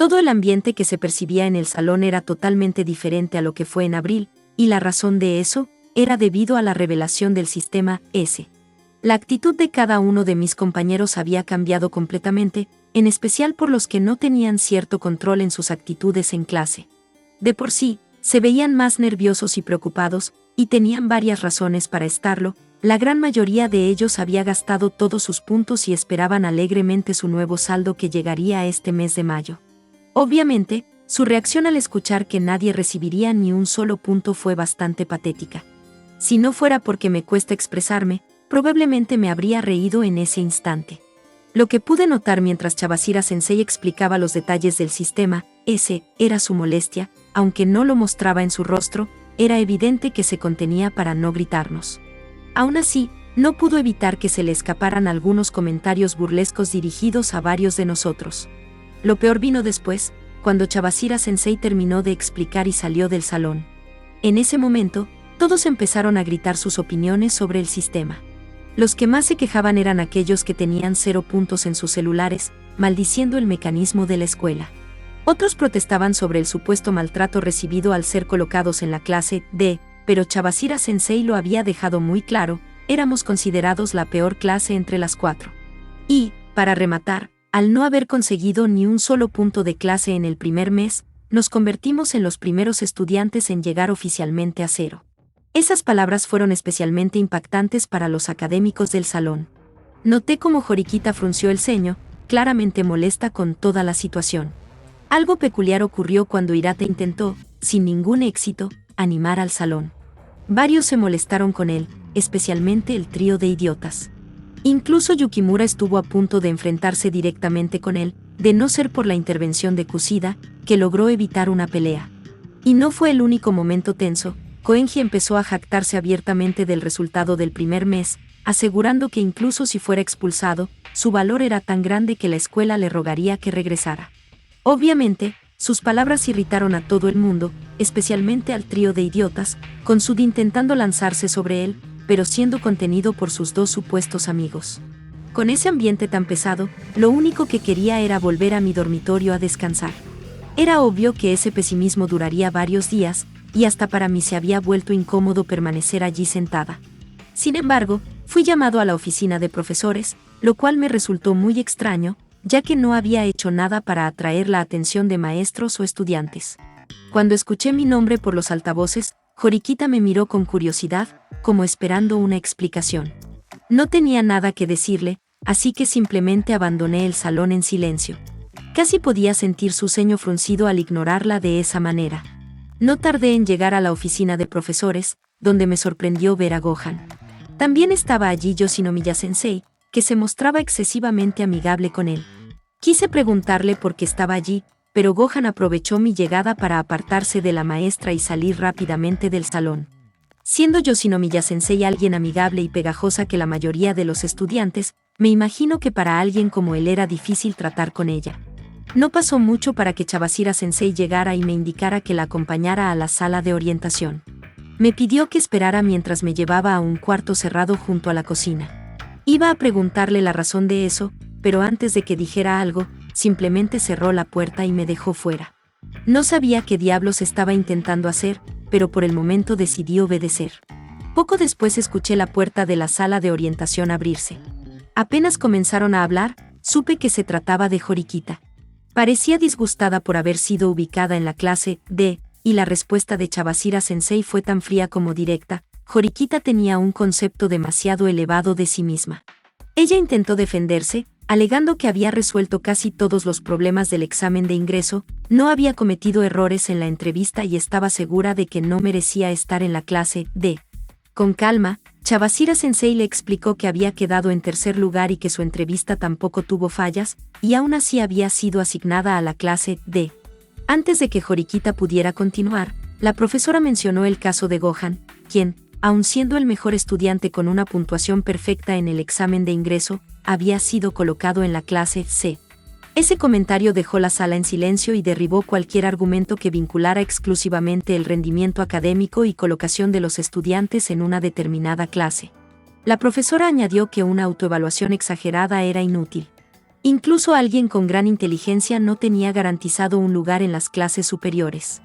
Todo el ambiente que se percibía en el salón era totalmente diferente a lo que fue en abril, y la razón de eso era debido a la revelación del sistema S. La actitud de cada uno de mis compañeros había cambiado completamente, en especial por los que no tenían cierto control en sus actitudes en clase. De por sí, se veían más nerviosos y preocupados, y tenían varias razones para estarlo. La gran mayoría de ellos había gastado todos sus puntos y esperaban alegremente su nuevo saldo que llegaría este mes de mayo. Obviamente, su reacción al escuchar que nadie recibiría ni un solo punto fue bastante patética. Si no fuera porque me cuesta expresarme, probablemente me habría reído en ese instante. Lo que pude notar mientras Chavasira Sensei explicaba los detalles del sistema S era su molestia, aunque no lo mostraba en su rostro, era evidente que se contenía para no gritarnos. Aún así, no pudo evitar que se le escaparan algunos comentarios burlescos dirigidos a varios de nosotros. Lo peor vino después, cuando Chavasira Sensei terminó de explicar y salió del salón. En ese momento, todos empezaron a gritar sus opiniones sobre el sistema. Los que más se quejaban eran aquellos que tenían 0 puntos en sus celulares, maldiciendo el mecanismo de la escuela. Otros protestaban sobre el supuesto maltrato recibido al ser colocados en la clase D, pero Chavasira Sensei lo había dejado muy claro, éramos considerados la peor clase entre las 4. Y, para rematar, al no haber conseguido ni un solo punto de clase en el primer mes, nos convertimos en los primeros estudiantes en llegar oficialmente a 0. Esas palabras fueron especialmente impactantes para los académicos del salón. Noté cómo Horikita frunció el ceño, claramente molesta con toda la situación. Algo peculiar ocurrió cuando Hirata intentó, sin ningún éxito, animar al salón. Varios se molestaron con él, especialmente el trío de idiotas. Incluso Yukimura estuvo a punto de enfrentarse directamente con él, de no ser por la intervención de Kushida, que logró evitar una pelea. Y no fue el único momento tenso. Koenji empezó a jactarse abiertamente del resultado del primer mes, asegurando que incluso si fuera expulsado, su valor era tan grande que la escuela le rogaría que regresara. Obviamente, sus palabras irritaron a todo el mundo, especialmente al trío de idiotas, con Sud intentando lanzarse sobre él, pero siendo contenido por sus 2 supuestos amigos. Con ese ambiente tan pesado, lo único que quería era volver a mi dormitorio a descansar. Era obvio que ese pesimismo duraría varios días, y hasta para mí se había vuelto incómodo permanecer allí sentada. Sin embargo, fui llamado a la oficina de profesores, lo cual me resultó muy extraño, ya que no había hecho nada para atraer la atención de maestros o estudiantes. Cuando escuché mi nombre por los altavoces, Horikita me miró con curiosidad, como esperando una explicación. No tenía nada que decirle, así que simplemente abandoné el salón en silencio. Casi podía sentir su ceño fruncido al ignorarla de esa manera. No tardé en llegar a la oficina de profesores, donde me sorprendió ver a Gohan. También estaba allí Yoshinomiya Sensei, que se mostraba excesivamente amigable con él. Quise preguntarle por qué estaba allí, pero Gohan aprovechó mi llegada para apartarse de la maestra y salir rápidamente del salón. Siendo Yoshinomiya Sensei alguien amigable y pegajosa que la mayoría de los estudiantes, me imagino que para alguien como él era difícil tratar con ella. No pasó mucho para que Chavasira Sensei llegara y me indicara que la acompañara a la sala de orientación. Me pidió que esperara mientras me llevaba a un cuarto cerrado junto a la cocina. Iba a preguntarle la razón de eso, pero antes de que dijera algo, simplemente cerró la puerta y me dejó fuera. No sabía qué diablos estaba intentando hacer, pero por el momento decidí obedecer. Poco después escuché la puerta de la sala de orientación abrirse. Apenas comenzaron a hablar, supe que se trataba de Horikita. Parecía disgustada por haber sido ubicada en la clase D, y la respuesta de Chavasira Sensei fue tan fría como directa. Horikita tenía un concepto demasiado elevado de sí misma. Ella intentó defenderse, alegando que había resuelto casi todos los problemas del examen de ingreso, no había cometido errores en la entrevista y estaba segura de que no merecía estar en la clase D. Con calma, Chavasira Sensei le explicó que había quedado en tercer lugar y que su entrevista tampoco tuvo fallas, y aún así había sido asignada a la clase D. Antes de que Horikita pudiera continuar, la profesora mencionó el caso de Gohan, quien, aun siendo el mejor estudiante con una puntuación perfecta en el examen de ingreso, había sido colocado en la clase C. Ese comentario dejó la sala en silencio y derribó cualquier argumento que vinculara exclusivamente el rendimiento académico y colocación de los estudiantes en una determinada clase. La profesora añadió que una autoevaluación exagerada era inútil. Incluso alguien con gran inteligencia no tenía garantizado un lugar en las clases superiores.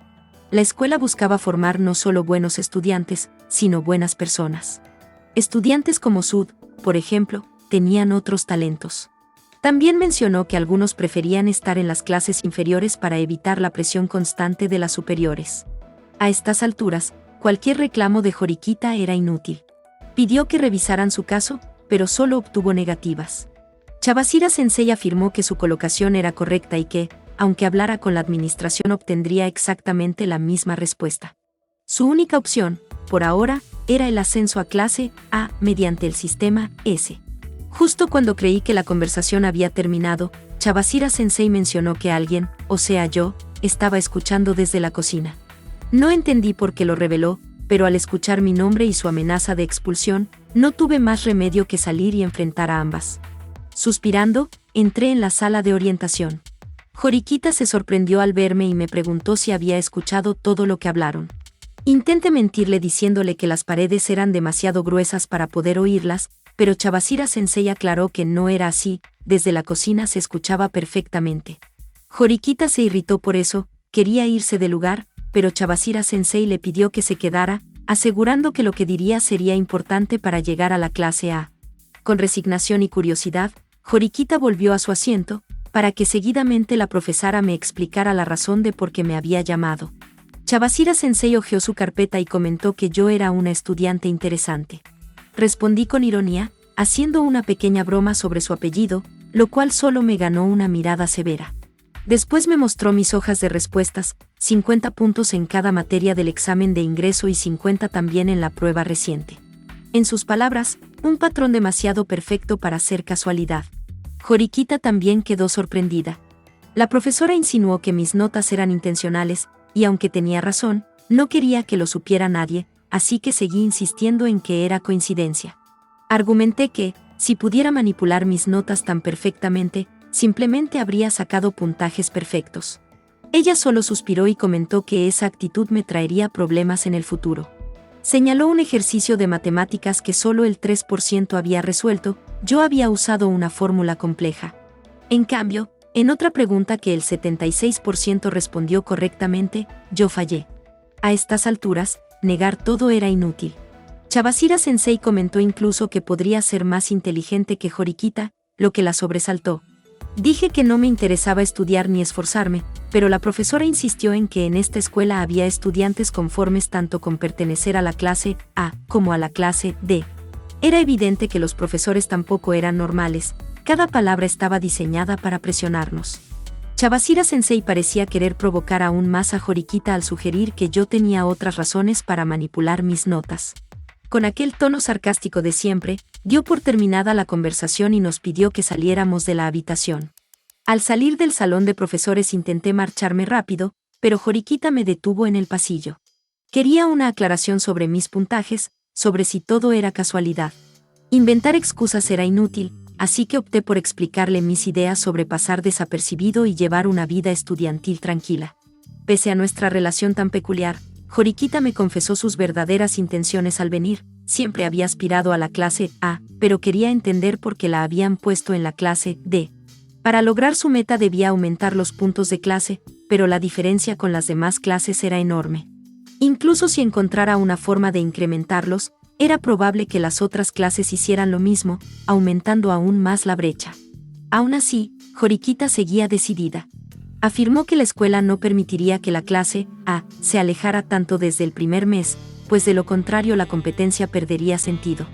La escuela buscaba formar no solo buenos estudiantes, sino buenas personas. Estudiantes como Sud, por ejemplo, tenían otros talentos. También mencionó que algunos preferían estar en las clases inferiores para evitar la presión constante de las superiores. A estas alturas, cualquier reclamo de Horikita era inútil. Pidió que revisaran su caso, pero solo obtuvo negativas. Chabashira Sensei afirmó que su colocación era correcta y que, aunque hablara con la administración, obtendría exactamente la misma respuesta. Su única opción, por ahora, era el ascenso a clase A mediante el sistema S. Justo cuando creí que la conversación había terminado, Chabashira Sensei mencionó que alguien, o sea yo, estaba escuchando desde la cocina. No entendí por qué lo reveló, pero al escuchar mi nombre y su amenaza de expulsión, no tuve más remedio que salir y enfrentar a ambas. Suspirando, entré en la sala de orientación. Horikita se sorprendió al verme y me preguntó si había escuchado todo lo que hablaron. Intenté mentirle diciéndole que las paredes eran demasiado gruesas para poder oírlas, pero Chabashira Sensei aclaró que no era así, desde la cocina se escuchaba perfectamente. Horikita se irritó por eso, quería irse del lugar, pero Chabashira Sensei le pidió que se quedara, asegurando que lo que diría sería importante para llegar a la clase A. Con resignación y curiosidad, Horikita volvió a su asiento, para que seguidamente la profesora me explicara la razón de por qué me había llamado. Chabashira Sensei hojeó su carpeta y comentó que yo era una estudiante interesante. Respondí con ironía, haciendo una pequeña broma sobre su apellido, lo cual solo me ganó una mirada severa. Después me mostró mis hojas de respuestas, 50 puntos en cada materia del examen de ingreso y 50 también en la prueba reciente. En sus palabras, un patrón demasiado perfecto para ser casualidad. Horikita también quedó sorprendida. La profesora insinuó que mis notas eran intencionales, y aunque tenía razón, no quería que lo supiera nadie, así que seguí insistiendo en que era coincidencia. Argumenté que, si pudiera manipular mis notas tan perfectamente, simplemente habría sacado puntajes perfectos. Ella solo suspiró y comentó que esa actitud me traería problemas en el futuro. Señaló un ejercicio de matemáticas que solo el 3% había resuelto, yo había usado una fórmula compleja. En cambio, en otra pregunta que el 76% respondió correctamente, yo fallé. A estas alturas, negar todo era inútil. Chabashira Sensei comentó incluso que podría ser más inteligente que Horikita, lo que la sobresaltó. Dije que no me interesaba estudiar ni esforzarme, pero la profesora insistió en que en esta escuela había estudiantes conformes tanto con pertenecer a la clase A como a la clase D. Era evidente que los profesores tampoco eran normales, cada palabra estaba diseñada para presionarnos. Chabashira Sensei parecía querer provocar aún más a Horikita al sugerir que yo tenía otras razones para manipular mis notas. Con aquel tono sarcástico de siempre, dio por terminada la conversación y nos pidió que saliéramos de la habitación. Al salir del salón de profesores intenté marcharme rápido, pero Horikita me detuvo en el pasillo. Quería una aclaración sobre mis puntajes, sobre si todo era casualidad. Inventar excusas era inútil, así que opté por explicarle mis ideas sobre pasar desapercibido y llevar una vida estudiantil tranquila. Pese a nuestra relación tan peculiar, Horikita me confesó sus verdaderas intenciones al venir. Siempre había aspirado a la clase A, pero quería entender por qué la habían puesto en la clase D. Para lograr su meta debía aumentar los puntos de clase, pero la diferencia con las demás clases era enorme. Incluso si encontrara una forma de incrementarlos, era probable que las otras clases hicieran lo mismo, aumentando aún más la brecha. Aún así, Horikita seguía decidida. Afirmó que la escuela no permitiría que la clase A se alejara tanto desde el primer mes, pues de lo contrario la competencia perdería sentido.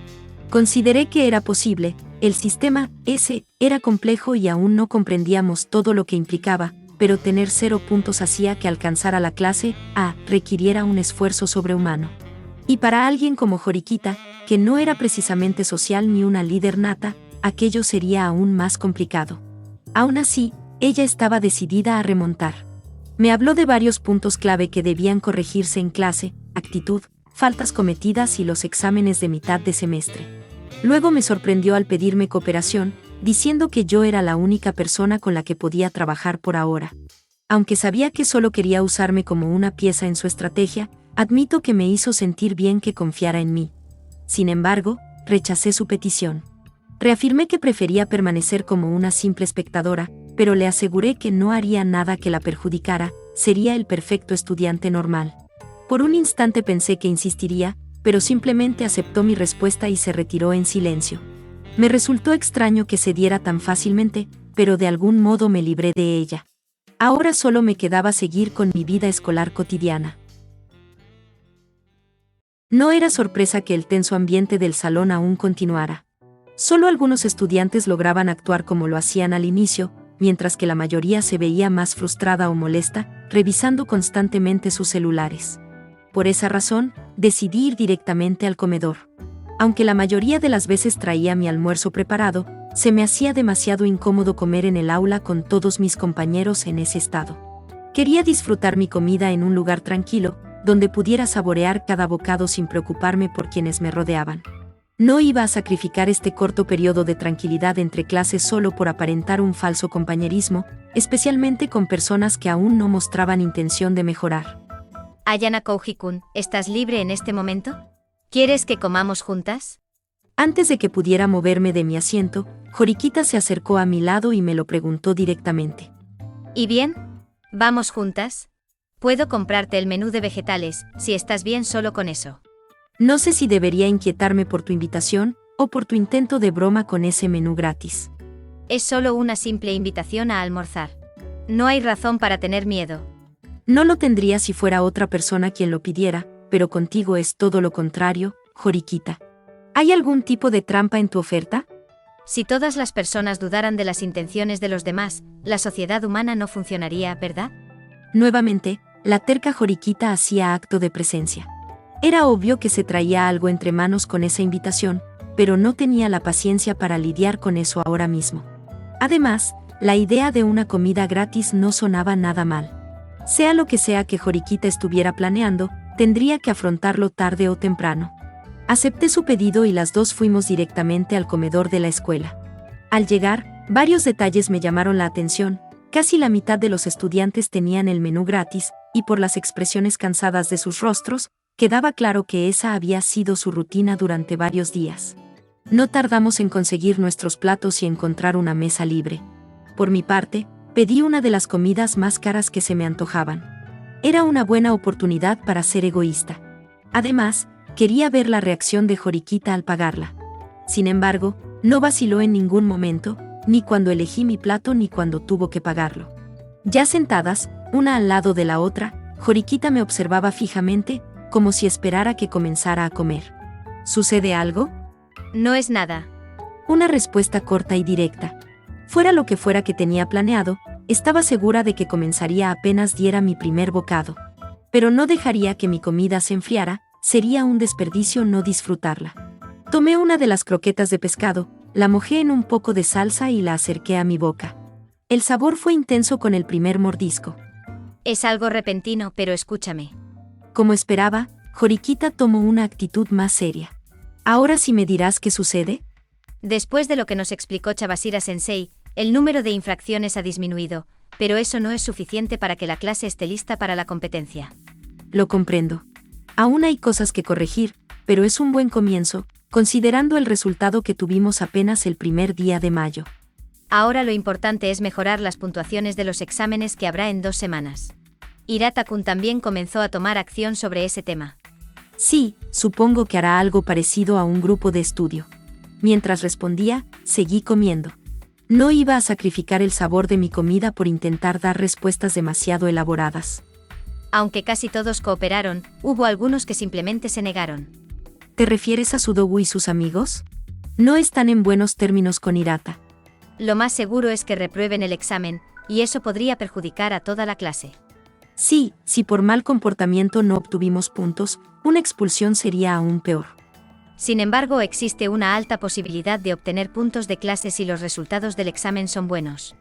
Consideré que era posible, el sistema S era complejo y aún no comprendíamos todo lo que implicaba, pero tener 0 puntos hacía que alcanzar a la clase A requiriera un esfuerzo sobrehumano. Y para alguien como Horikita, que no era precisamente social ni una líder nata, aquello sería aún más complicado. Aún así, ella estaba decidida a remontar. Me habló de varios puntos clave que debían corregirse en clase: actitud, faltas cometidas y los exámenes de mitad de semestre. Luego me sorprendió al pedirme cooperación, diciendo que yo era la única persona con la que podía trabajar por ahora. Aunque sabía que solo quería usarme como una pieza en su estrategia, admito que me hizo sentir bien que confiara en mí. Sin embargo, rechacé su petición. Reafirmé que prefería permanecer como una simple espectadora, pero le aseguré que no haría nada que la perjudicara, sería el perfecto estudiante normal. Por un instante pensé que insistiría, pero simplemente aceptó mi respuesta y se retiró en silencio. Me resultó extraño que cediera tan fácilmente, pero de algún modo me libré de ella. Ahora solo me quedaba seguir con mi vida escolar cotidiana. No era sorpresa que el tenso ambiente del salón aún continuara. Solo algunos estudiantes lograban actuar como lo hacían al inicio, mientras que la mayoría se veía más frustrada o molesta, revisando constantemente sus celulares. Por esa razón, decidí ir directamente al comedor. Aunque la mayoría de las veces traía mi almuerzo preparado, se me hacía demasiado incómodo comer en el aula con todos mis compañeros en ese estado. Quería disfrutar mi comida en un lugar tranquilo, donde pudiera saborear cada bocado sin preocuparme por quienes me rodeaban. No iba a sacrificar este corto periodo de tranquilidad entre clases solo por aparentar un falso compañerismo, especialmente con personas que aún no mostraban intención de mejorar. Ayana Kouji-kun, ¿estás libre en este momento? ¿Quieres que comamos juntas? Antes de que pudiera moverme de mi asiento, Horikita se acercó a mi lado y me lo preguntó directamente. ¿Y bien? ¿Vamos juntas? Puedo comprarte el menú de vegetales, si estás bien solo con eso. No sé si debería inquietarme por tu invitación, o por tu intento de broma con ese menú gratis. Es solo una simple invitación a almorzar. No hay razón para tener miedo. No lo tendría si fuera otra persona quien lo pidiera, pero contigo es todo lo contrario, Horikita. ¿Hay algún tipo de trampa en tu oferta? Si todas las personas dudaran de las intenciones de los demás, la sociedad humana no funcionaría, ¿verdad? Nuevamente, la terca Horikita hacía acto de presencia. Era obvio que se traía algo entre manos con esa invitación, pero no tenía la paciencia para lidiar con eso ahora mismo. Además, la idea de una comida gratis no sonaba nada mal. Sea lo que sea que Horikita estuviera planeando, tendría que afrontarlo tarde o temprano. Acepté su pedido y las dos fuimos directamente al comedor de la escuela. Al llegar, varios detalles me llamaron la atención. Casi la mitad de los estudiantes tenían el menú gratis, y por las expresiones cansadas de sus rostros, quedaba claro que esa había sido su rutina durante varios días. No tardamos en conseguir nuestros platos y encontrar una mesa libre. Por mi parte, pedí una de las comidas más caras que se me antojaban. Era una buena oportunidad para ser egoísta. Además, quería ver la reacción de Horikita al pagarla. Sin embargo, no vaciló en ningún momento, ni cuando elegí mi plato ni cuando tuvo que pagarlo. Ya sentadas, una al lado de la otra, Horikita me observaba fijamente, como si esperara que comenzara a comer. ¿Sucede algo? No es nada. Una respuesta corta y directa. Fuera lo que fuera que tenía planeado, estaba segura de que comenzaría apenas diera mi primer bocado. Pero no dejaría que mi comida se enfriara, sería un desperdicio no disfrutarla. Tomé una de las croquetas de pescado, la mojé en un poco de salsa y la acerqué a mi boca. El sabor fue intenso con el primer mordisco. Es algo repentino, pero escúchame. Como esperaba, Horikita tomó una actitud más seria. ¿Ahora sí me dirás qué sucede? Después de lo que nos explicó Chabashira-sensei, el número de infracciones ha disminuido, pero eso no es suficiente para que la clase esté lista para la competencia. Lo comprendo. Aún hay cosas que corregir, pero es un buen comienzo, considerando el resultado que tuvimos apenas el primer día de mayo. Ahora lo importante es mejorar las puntuaciones de los exámenes que habrá en 2 semanas. Hirata-kun también comenzó a tomar acción sobre ese tema. Sí, supongo que hará algo parecido a un grupo de estudio. Mientras respondía, seguí comiendo. No iba a sacrificar el sabor de mi comida por intentar dar respuestas demasiado elaboradas. Aunque casi todos cooperaron, hubo algunos que simplemente se negaron. ¿Te refieres a Sudogu y sus amigos? No están en buenos términos con Hirata. Lo más seguro es que reprueben el examen, y eso podría perjudicar a toda la clase. Sí, si por mal comportamiento no obtuvimos puntos, una expulsión sería aún peor. Sin embargo, existe una alta posibilidad de obtener puntos de clase si los resultados del examen son buenos.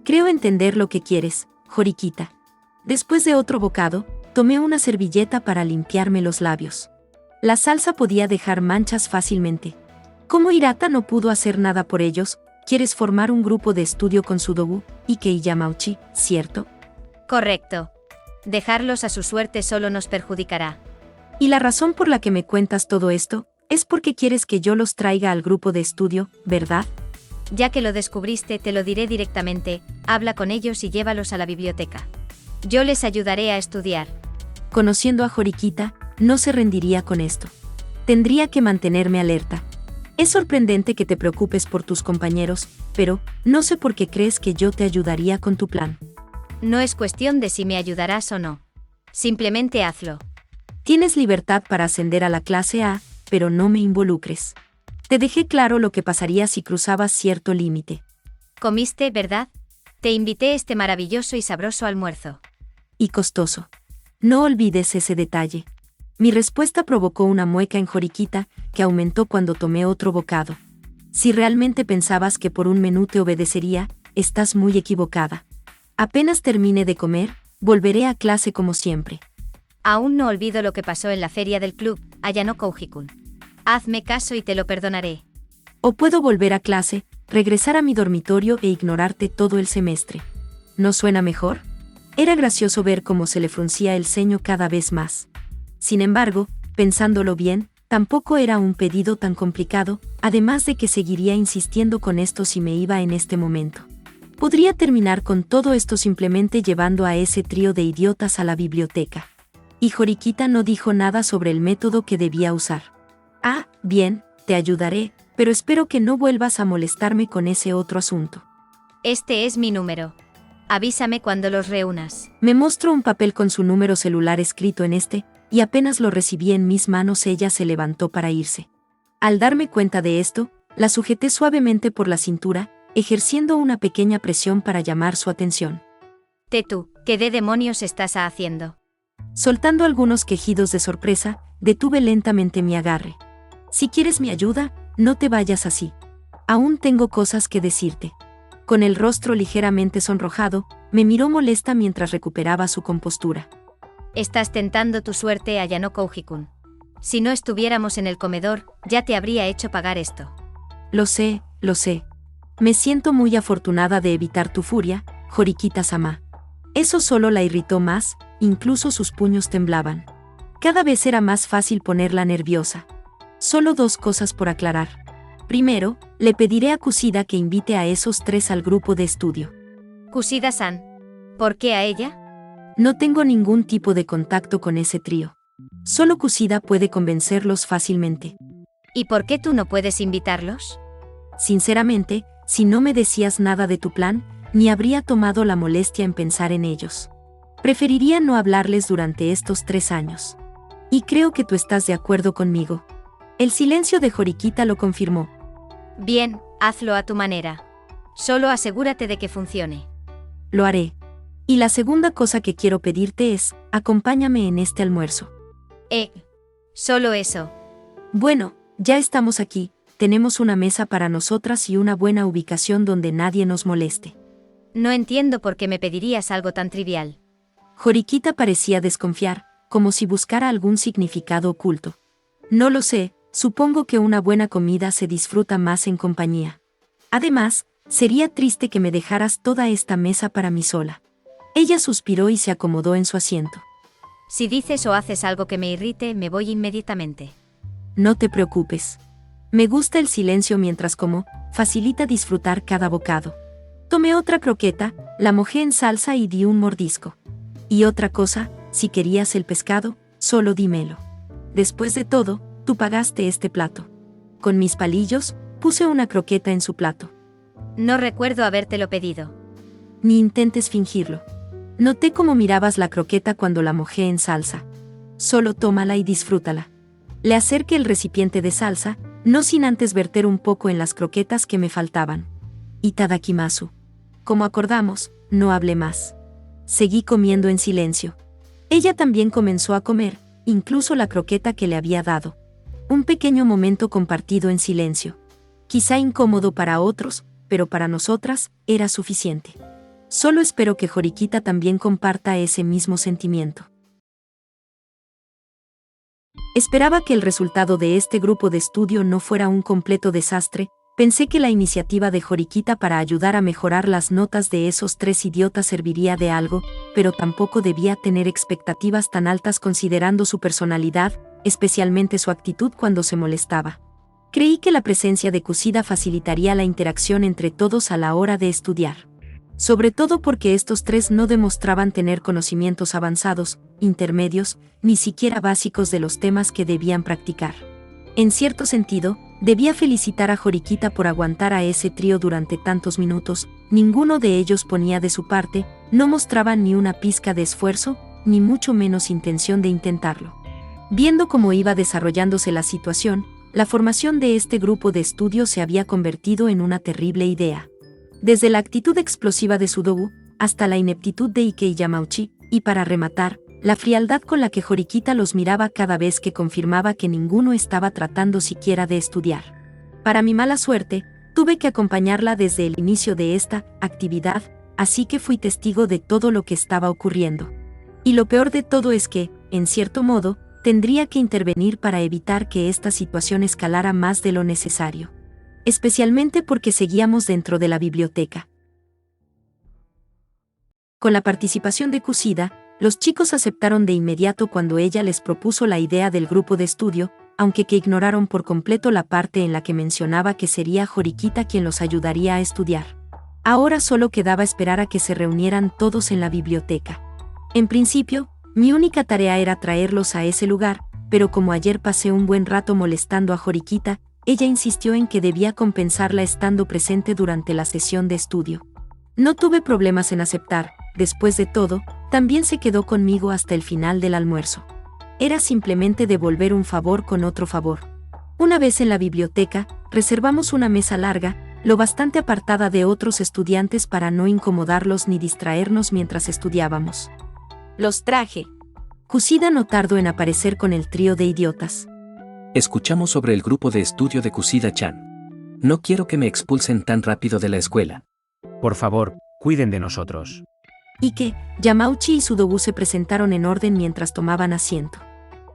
Creo entender lo que quieres, Horikita. Después de otro bocado, tomé una servilleta para limpiarme los labios. La salsa podía dejar manchas fácilmente. Como Hirata no pudo hacer nada por ellos, quieres formar un grupo de estudio con Sudogu, Ike y Yamauchi, ¿cierto? Correcto. Dejarlos a su suerte solo nos perjudicará. ¿Y la razón por la que me cuentas todo esto? Es porque quieres que yo los traiga al grupo de estudio, ¿verdad? Ya que lo descubriste, te lo diré directamente, habla con ellos y llévalos a la biblioteca. Yo les ayudaré a estudiar. Conociendo a Horikita, no se rendiría con esto. Tendría que mantenerme alerta. Es sorprendente que te preocupes por tus compañeros, pero no sé por qué crees que yo te ayudaría con tu plan. No es cuestión de si me ayudarás o no. Simplemente hazlo. Tienes libertad para ascender a la clase A, pero no me involucres. Te dejé claro lo que pasaría si cruzabas cierto límite. ¿Comiste, verdad? Te invité este maravilloso y sabroso almuerzo. Y costoso. No olvides ese detalle. Mi respuesta provocó una mueca en Horikita, que aumentó cuando tomé otro bocado. Si realmente pensabas que por un menú te obedecería, estás muy equivocada. Apenas termine de comer, volveré a clase como siempre. Aún no olvido lo que pasó en la feria del club, Ayano Koujikun. Hazme caso y te lo perdonaré. O puedo volver a clase, regresar a mi dormitorio e ignorarte todo el semestre. ¿No suena mejor? Era gracioso ver cómo se le fruncía el ceño cada vez más. Sin embargo, pensándolo bien, tampoco era un pedido tan complicado, además de que seguiría insistiendo con esto si me iba en este momento. Podría terminar con todo esto simplemente llevando a ese trío de idiotas a la biblioteca. Y Horikita no dijo nada sobre el método que debía usar. Ah, bien, te ayudaré, pero espero que no vuelvas a molestarme con ese otro asunto. Este es mi número. Avísame cuando los reúnas. Me mostró un papel con su número celular escrito en este, y apenas lo recibí en mis manos ella se levantó para irse. Al darme cuenta de esto, la sujeté suavemente por la cintura, ejerciendo una pequeña presión para llamar su atención. Tú, ¿qué de demonios estás haciendo? Soltando algunos quejidos de sorpresa, detuve lentamente mi agarre. Si quieres mi ayuda, no te vayas así. Aún tengo cosas que decirte. Con el rostro ligeramente sonrojado, me miró molesta mientras recuperaba su compostura. Estás tentando tu suerte, Ayano Koujikun. Si no estuviéramos en el comedor, ya te habría hecho pagar esto. Lo sé, lo sé. Me siento muy afortunada de evitar tu furia, Horikita-sama. Eso solo la irritó más, incluso sus puños temblaban. Cada vez era más fácil ponerla nerviosa. Solo 2 cosas por aclarar. Primero, le pediré a Kusida que invite a esos 3 al grupo de estudio. Kusida-san. ¿Por qué a ella? No tengo ningún tipo de contacto con ese trío. Solo Kusida puede convencerlos fácilmente. ¿Y por qué tú no puedes invitarlos? Sinceramente, si no me decías nada de tu plan, ni habría tomado la molestia en pensar en ellos. Preferiría no hablarles durante estos 3 años. Y creo que tú estás de acuerdo conmigo. El silencio de Horikita lo confirmó. Bien, hazlo a tu manera. Solo asegúrate de que funcione. Lo haré. Y la segunda cosa que quiero pedirte es, acompáñame en este almuerzo. Solo eso. Bueno, ya estamos aquí, tenemos una mesa para nosotras y una buena ubicación donde nadie nos moleste. No entiendo por qué me pedirías algo tan trivial. Horikita parecía desconfiar, como si buscara algún significado oculto. No lo sé, supongo que una buena comida se disfruta más en compañía. Además, sería triste que me dejaras toda esta mesa para mí sola. Ella suspiró y se acomodó en su asiento. Si dices o haces algo que me irrite, me voy inmediatamente. No te preocupes. Me gusta el silencio mientras como, facilita disfrutar cada bocado. Tomé otra croqueta, la mojé en salsa y di un mordisco. Y otra cosa, si querías el pescado, solo dímelo. Después de todo, tú pagaste este plato. Con mis palillos, puse una croqueta en su plato. No recuerdo habértelo pedido. Ni intentes fingirlo. Noté cómo mirabas la croqueta cuando la mojé en salsa. Solo tómala y disfrútala. Le acerqué el recipiente de salsa, no sin antes verter un poco en las croquetas que me faltaban. Itadakimasu. Como acordamos, no hablé más. Seguí comiendo en silencio. Ella también comenzó a comer, incluso la croqueta que le había dado. Un pequeño momento compartido en silencio. Quizá incómodo para otros, pero para nosotras, era suficiente. Solo espero que Horikita también comparta ese mismo sentimiento. Esperaba que el resultado de este grupo de estudio no fuera un completo desastre. Pensé que la iniciativa de Horikita para ayudar a mejorar las notas de esos 3 idiotas serviría de algo, pero tampoco debía tener expectativas tan altas considerando su personalidad, especialmente su actitud cuando se molestaba. Creí que la presencia de Kusida facilitaría la interacción entre todos a la hora de estudiar. Sobre todo porque estos tres no demostraban tener conocimientos avanzados, intermedios, ni siquiera básicos de los temas que debían practicar. En cierto sentido, debía felicitar a Horikita por aguantar a ese trío durante tantos minutos. Ninguno de ellos ponía de su parte, no mostraban ni una pizca de esfuerzo, ni mucho menos intención de intentarlo. Viendo cómo iba desarrollándose la situación, la formación de este grupo de estudio se había convertido en una terrible idea. Desde la actitud explosiva de Sudoku, hasta la ineptitud de Ike y Yamauchi, y para rematar, la frialdad con la que Horikita los miraba cada vez que confirmaba que ninguno estaba tratando siquiera de estudiar. Para mi mala suerte, tuve que acompañarla desde el inicio de esta actividad, así que fui testigo de todo lo que estaba ocurriendo. Y lo peor de todo es que, en cierto modo, tendría que intervenir para evitar que esta situación escalara más de lo necesario. Especialmente porque seguíamos dentro de la biblioteca. Con la participación de Kusida, los chicos aceptaron de inmediato cuando ella les propuso la idea del grupo de estudio, aunque que ignoraron por completo la parte en la que mencionaba que sería Horikita quien los ayudaría a estudiar. Ahora solo quedaba esperar a que se reunieran todos en la biblioteca. En principio, mi única tarea era traerlos a ese lugar, pero como ayer pasé un buen rato molestando a Horikita, ella insistió en que debía compensarla estando presente durante la sesión de estudio. No tuve problemas en aceptar, después de todo, también se quedó conmigo hasta el final del almuerzo. Era simplemente devolver un favor con otro favor. Una vez en la biblioteca, reservamos una mesa larga, lo bastante apartada de otros estudiantes para no incomodarlos ni distraernos mientras estudiábamos. Los traje. Kusida no tardó en aparecer con el trío de idiotas. Escuchamos sobre el grupo de estudio de Kusida-chan. No quiero que me expulsen tan rápido de la escuela. Por favor, cuiden de nosotros. Ike, Yamauchi y Sudoku se presentaron en orden mientras tomaban asiento.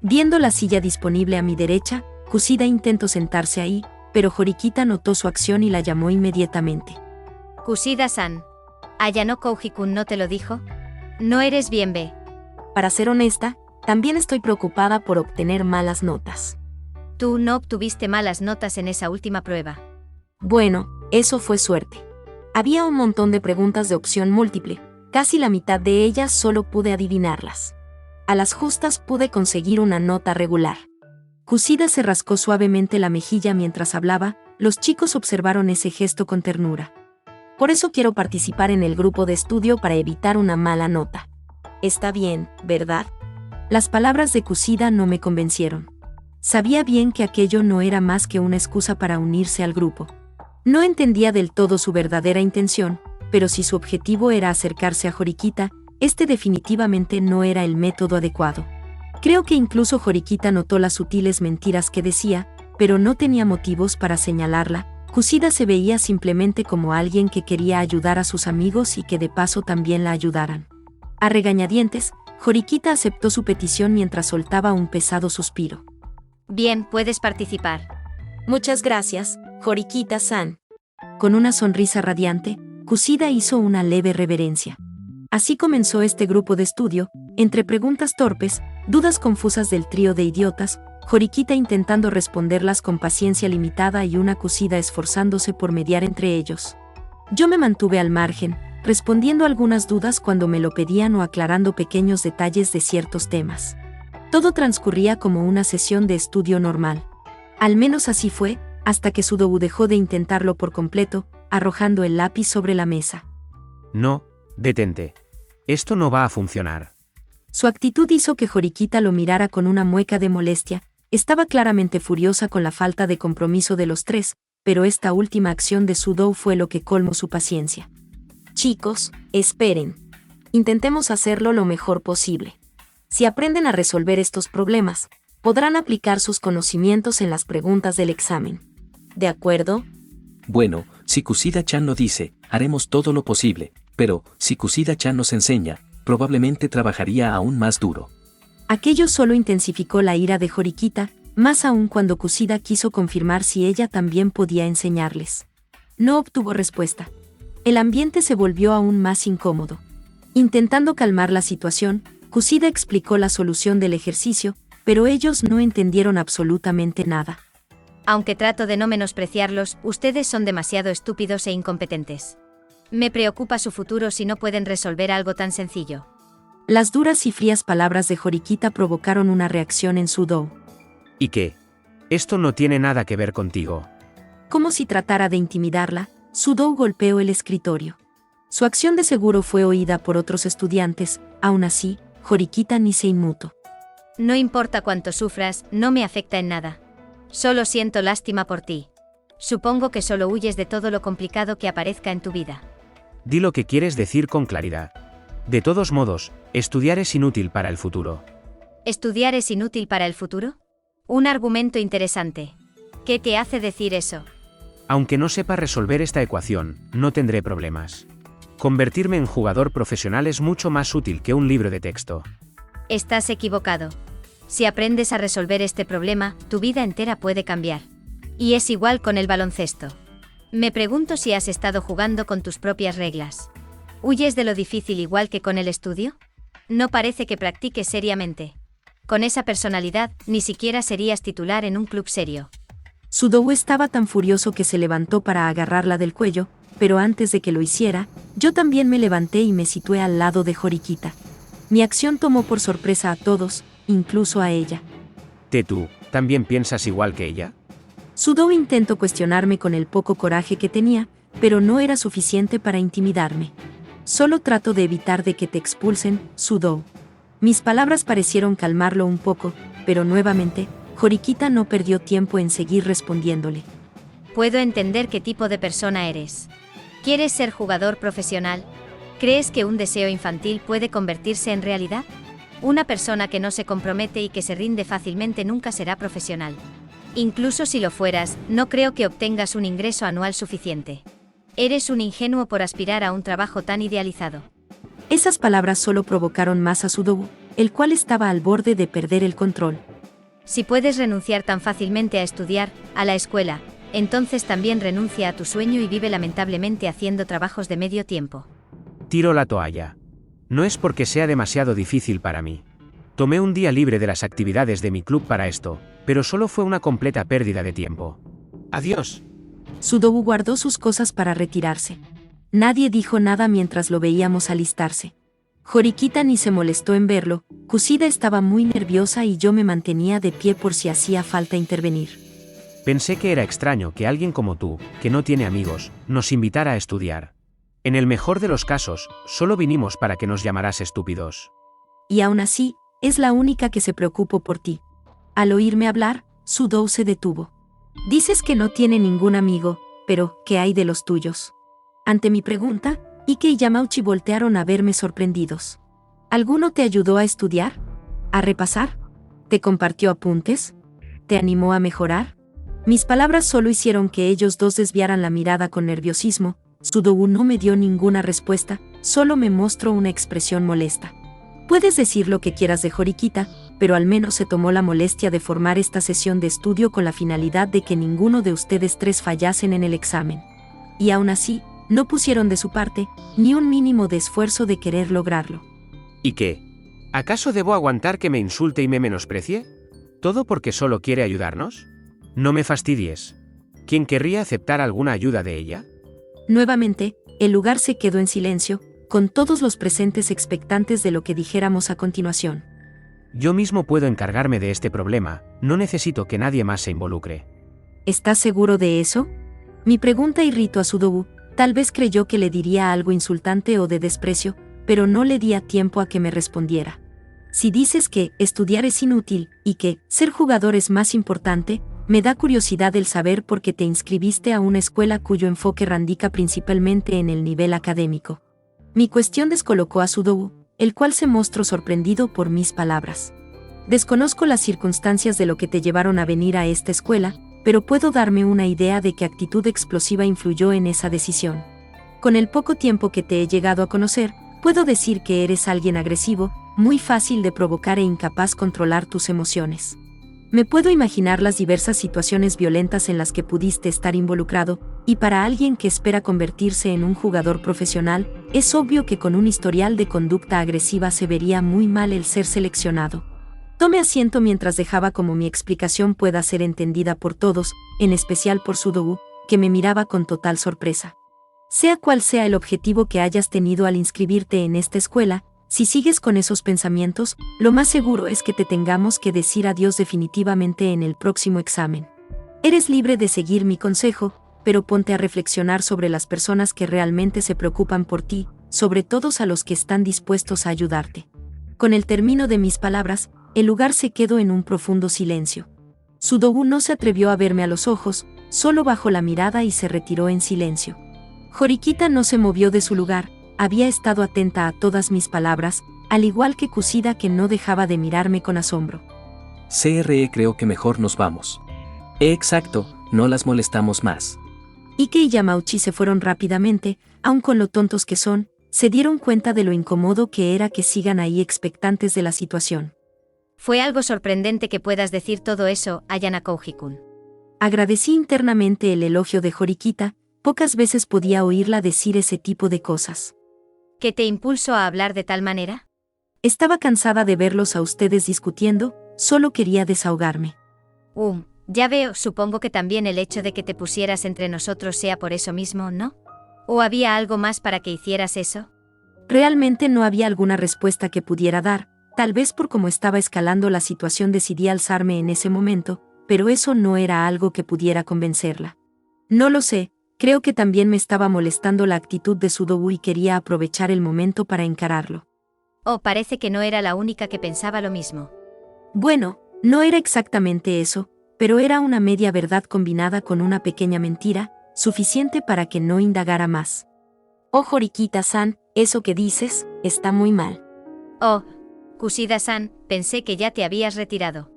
Viendo la silla disponible a mi derecha, Kusida intentó sentarse ahí, pero Horikita notó su acción y la llamó inmediatamente. Kusida-san. ¿Ayano Kouji-kun no te lo dijo? No eres bien B. Para ser honesta, también estoy preocupada por obtener malas notas. Tú no obtuviste malas notas en esa última prueba. Bueno, eso fue suerte. Había un montón de preguntas de opción múltiple, casi la mitad de ellas solo pude adivinarlas. A las justas pude conseguir una nota regular. Kusida se rascó suavemente la mejilla mientras hablaba, los chicos observaron ese gesto con ternura. Por eso quiero participar en el grupo de estudio para evitar una mala nota. Está bien, ¿verdad? Las palabras de Kusida no me convencieron. Sabía bien que aquello no era más que una excusa para unirse al grupo. No entendía del todo su verdadera intención, pero si su objetivo era acercarse a Horikita, este definitivamente no era el método adecuado. Creo que incluso Horikita notó las sutiles mentiras que decía, pero no tenía motivos para señalarla. Kusida se veía simplemente como alguien que quería ayudar a sus amigos y que de paso también la ayudaran. A regañadientes, Horikita aceptó su petición mientras soltaba un pesado suspiro. Bien, puedes participar. Muchas gracias, Horikita-san. Con una sonrisa radiante, Kusida hizo una leve reverencia. Así comenzó este grupo de estudio, entre preguntas torpes, dudas confusas del trío de idiotas, Horikita intentando responderlas con paciencia limitada y una Kusida esforzándose por mediar entre ellos. Yo me mantuve al margen, respondiendo algunas dudas cuando me lo pedían o aclarando pequeños detalles de ciertos temas. Todo transcurría como una sesión de estudio normal. Al menos así fue, hasta que Sudoku dejó de intentarlo por completo, arrojando el lápiz sobre la mesa. No, detente. Esto no va a funcionar. Su actitud hizo que Horikita lo mirara con una mueca de molestia. Estaba claramente furiosa con la falta de compromiso de los tres, pero esta última acción de Sudoku fue lo que colmó su paciencia. Chicos, esperen. Intentemos hacerlo lo mejor posible. Si aprenden a resolver estos problemas, podrán aplicar sus conocimientos en las preguntas del examen. ¿De acuerdo? Bueno, si Kusida-chan lo dice, haremos todo lo posible, pero, si Kusida-chan nos enseña, probablemente trabajaría aún más duro. Aquello solo intensificó la ira de Horikita, más aún cuando Kusida quiso confirmar si ella también podía enseñarles. No obtuvo respuesta. El ambiente se volvió aún más incómodo. Intentando calmar la situación, Kusida explicó la solución del ejercicio, pero ellos no entendieron absolutamente nada. Aunque trato de no menospreciarlos, ustedes son demasiado estúpidos e incompetentes. Me preocupa su futuro si no pueden resolver algo tan sencillo. Las duras y frías palabras de Horikita provocaron una reacción en Sudou. ¿Y qué? Esto no tiene nada que ver contigo. Como si tratara de intimidarla, Sudou golpeó el escritorio. Su acción de seguro fue oída por otros estudiantes, aún así, Horikita ni se inmutó. No importa cuánto sufras, no me afecta en nada. Solo siento lástima por ti. Supongo que solo huyes de todo lo complicado que aparezca en tu vida. Di lo que quieres decir con claridad. De todos modos, estudiar es inútil para el futuro. ¿Estudiar es inútil para el futuro? Un argumento interesante. ¿Qué te hace decir eso? Aunque no sepa resolver esta ecuación, no tendré problemas. Convertirme en jugador profesional es mucho más útil que un libro de texto. Estás equivocado. Si aprendes a resolver este problema, tu vida entera puede cambiar. Y es igual con el baloncesto. Me pregunto si has estado jugando con tus propias reglas. ¿Huyes de lo difícil igual que con el estudio? No parece que practiques seriamente. Con esa personalidad, ni siquiera serías titular en un club serio. Sudou estaba tan furioso que se levantó para agarrarla del cuello, pero antes de que lo hiciera, yo también me levanté y me situé al lado de Horikita. Mi acción tomó por sorpresa a todos, incluso a ella. ¿Tú también piensas igual que ella? Sudou intentó cuestionarme con el poco coraje que tenía, pero no era suficiente para intimidarme. Solo trato de evitar de que te expulsen, Sudou. Mis palabras parecieron calmarlo un poco, pero nuevamente, Horikita no perdió tiempo en seguir respondiéndole. Puedo entender qué tipo de persona eres. ¿Quieres ser jugador profesional? ¿Crees que un deseo infantil puede convertirse en realidad? Una persona que no se compromete y que se rinde fácilmente nunca será profesional. Incluso si lo fueras, no creo que obtengas un ingreso anual suficiente. Eres un ingenuo por aspirar a un trabajo tan idealizado. Esas palabras solo provocaron más a Sudou, el cual estaba al borde de perder el control. Si puedes renunciar tan fácilmente a estudiar, a la escuela, entonces también renuncia a tu sueño y vive lamentablemente haciendo trabajos de medio tiempo. Tiro la toalla. No es porque sea demasiado difícil para mí. Tomé un día libre de las actividades de mi club para esto, pero solo fue una completa pérdida de tiempo. Adiós. Sudou guardó sus cosas para retirarse. Nadie dijo nada mientras lo veíamos alistarse. Horikita ni se molestó en verlo, Kusida estaba muy nerviosa y yo me mantenía de pie por si hacía falta intervenir. Pensé que era extraño que alguien como tú, que no tiene amigos, nos invitara a estudiar. En el mejor de los casos, solo vinimos para que nos llamaras estúpidos. Y aún así, es la única que se preocupó por ti. Al oírme hablar, Sudou se detuvo. Dices que no tiene ningún amigo, pero ¿qué hay de los tuyos? Ante mi pregunta, Ike y Yamauchi voltearon a verme sorprendidos. ¿Alguno te ayudó a estudiar? ¿A repasar? ¿Te compartió apuntes? ¿Te animó a mejorar? Mis palabras solo hicieron que ellos dos desviaran la mirada con nerviosismo. Sudou no me dio ninguna respuesta, solo me mostró una expresión molesta. Puedes decir lo que quieras de Horikita, pero al menos se tomó la molestia de formar esta sesión de estudio con la finalidad de que ninguno de ustedes tres fallasen en el examen. Y aún así, no pusieron de su parte, ni un mínimo de esfuerzo de querer lograrlo. ¿Y qué? ¿Acaso debo aguantar que me insulte y me menosprecie? ¿Todo porque solo quiere ayudarnos? No me fastidies. ¿Quién querría aceptar alguna ayuda de ella? Nuevamente, el lugar se quedó en silencio, con todos los presentes expectantes de lo que dijéramos a continuación. Yo mismo puedo encargarme de este problema, no necesito que nadie más se involucre. ¿Estás seguro de eso? Mi pregunta irritó a Sudou, tal vez creyó que le diría algo insultante o de desprecio, pero no le di tiempo a que me respondiera. Si dices que estudiar es inútil, y que ser jugador es más importante, me da curiosidad el saber por qué te inscribiste a una escuela cuyo enfoque radica principalmente en el nivel académico. Mi cuestión descolocó a Sudou, el cual se mostró sorprendido por mis palabras. Desconozco las circunstancias de lo que te llevaron a venir a esta escuela, pero puedo darme una idea de qué actitud explosiva influyó en esa decisión. Con el poco tiempo que te he llegado a conocer, puedo decir que eres alguien agresivo, muy fácil de provocar e incapaz de controlar tus emociones. Me puedo imaginar las diversas situaciones violentas en las que pudiste estar involucrado, y para alguien que espera convertirse en un jugador profesional, es obvio que con un historial de conducta agresiva se vería muy mal el ser seleccionado. Tomé asiento mientras dejaba como mi explicación pueda ser entendida por todos, en especial por Sudogu, que me miraba con total sorpresa. Sea cual sea el objetivo que hayas tenido al inscribirte en esta escuela, si sigues con esos pensamientos, lo más seguro es que te tengamos que decir adiós definitivamente en el próximo examen. Eres libre de seguir mi consejo, pero ponte a reflexionar sobre las personas que realmente se preocupan por ti, sobre todos a los que están dispuestos a ayudarte. Con el término de mis palabras, el lugar se quedó en un profundo silencio. Sudogu no se atrevió a verme a los ojos, solo bajó la mirada y se retiró en silencio. Horikita no se movió de su lugar, había estado atenta a todas mis palabras, al igual que Kusida, que no dejaba de mirarme con asombro. Creo que mejor nos vamos. Exacto, no las molestamos más. Ike y Yamauchi se fueron rápidamente, aun con lo tontos que son, se dieron cuenta de lo incómodo que era que sigan ahí expectantes de la situación. Fue algo sorprendente que puedas decir todo eso, Ayana Kouji-kun. Agradecí internamente el elogio de Horikita, pocas veces podía oírla decir ese tipo de cosas. ¿Qué te impulsó a hablar de tal manera? Estaba cansada de verlos a ustedes discutiendo, solo quería desahogarme. Ya veo, supongo que también el hecho de que te pusieras entre nosotros sea por eso mismo, ¿no? ¿O había algo más para que hicieras eso? Realmente no había alguna respuesta que pudiera dar, tal vez por cómo estaba escalando la situación decidí alzarme en ese momento, pero eso no era algo que pudiera convencerla. No lo sé, creo que también me estaba molestando la actitud de Sudogu y quería aprovechar el momento para encararlo. Parece que no era la única que pensaba lo mismo. Bueno, no era exactamente eso, pero era una media verdad combinada con una pequeña mentira, suficiente para que no indagara más. Horikita-san, eso que dices, está muy mal. Kusida-san, pensé que ya te habías retirado.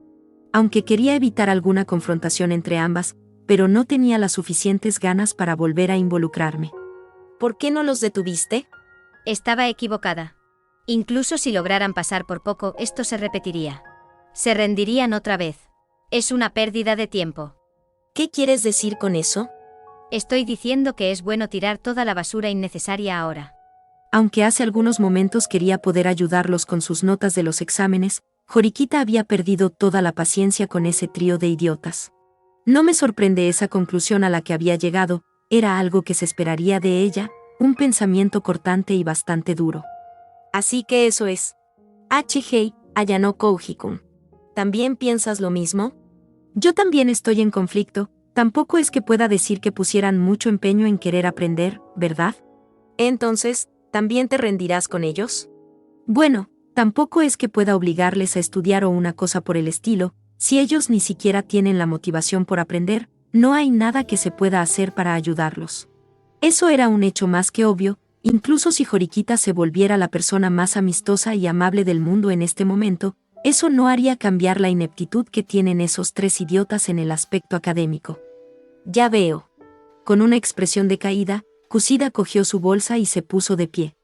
Aunque quería evitar alguna confrontación entre ambas, pero no tenía las suficientes ganas para volver a involucrarme. ¿Por qué no los detuviste? Estaba equivocada. Incluso si lograran pasar por poco, esto se repetiría. Se rendirían otra vez. Es una pérdida de tiempo. ¿Qué quieres decir con eso? Estoy diciendo que es bueno tirar toda la basura innecesaria ahora. Aunque hace algunos momentos quería poder ayudarlos con sus notas de los exámenes, Horikita había perdido toda la paciencia con ese trío de idiotas. No me sorprende esa conclusión a la que había llegado, era algo que se esperaría de ella, un pensamiento cortante y bastante duro. Así que eso es. Hei, Ayano Kouji-kun. ¿También piensas lo mismo? Yo también estoy en conflicto, tampoco es que pueda decir que pusieran mucho empeño en querer aprender, ¿verdad? Entonces, ¿también te rendirás con ellos? Bueno, tampoco es que pueda obligarles a estudiar o una cosa por el estilo, si ellos ni siquiera tienen la motivación por aprender, no hay nada que se pueda hacer para ayudarlos. Eso era un hecho más que obvio, incluso si Horikita se volviera la persona más amistosa y amable del mundo en este momento, eso no haría cambiar la ineptitud que tienen esos tres idiotas en el aspecto académico. Ya veo. Con una expresión decaída, Kusida cogió su bolsa y se puso de pie.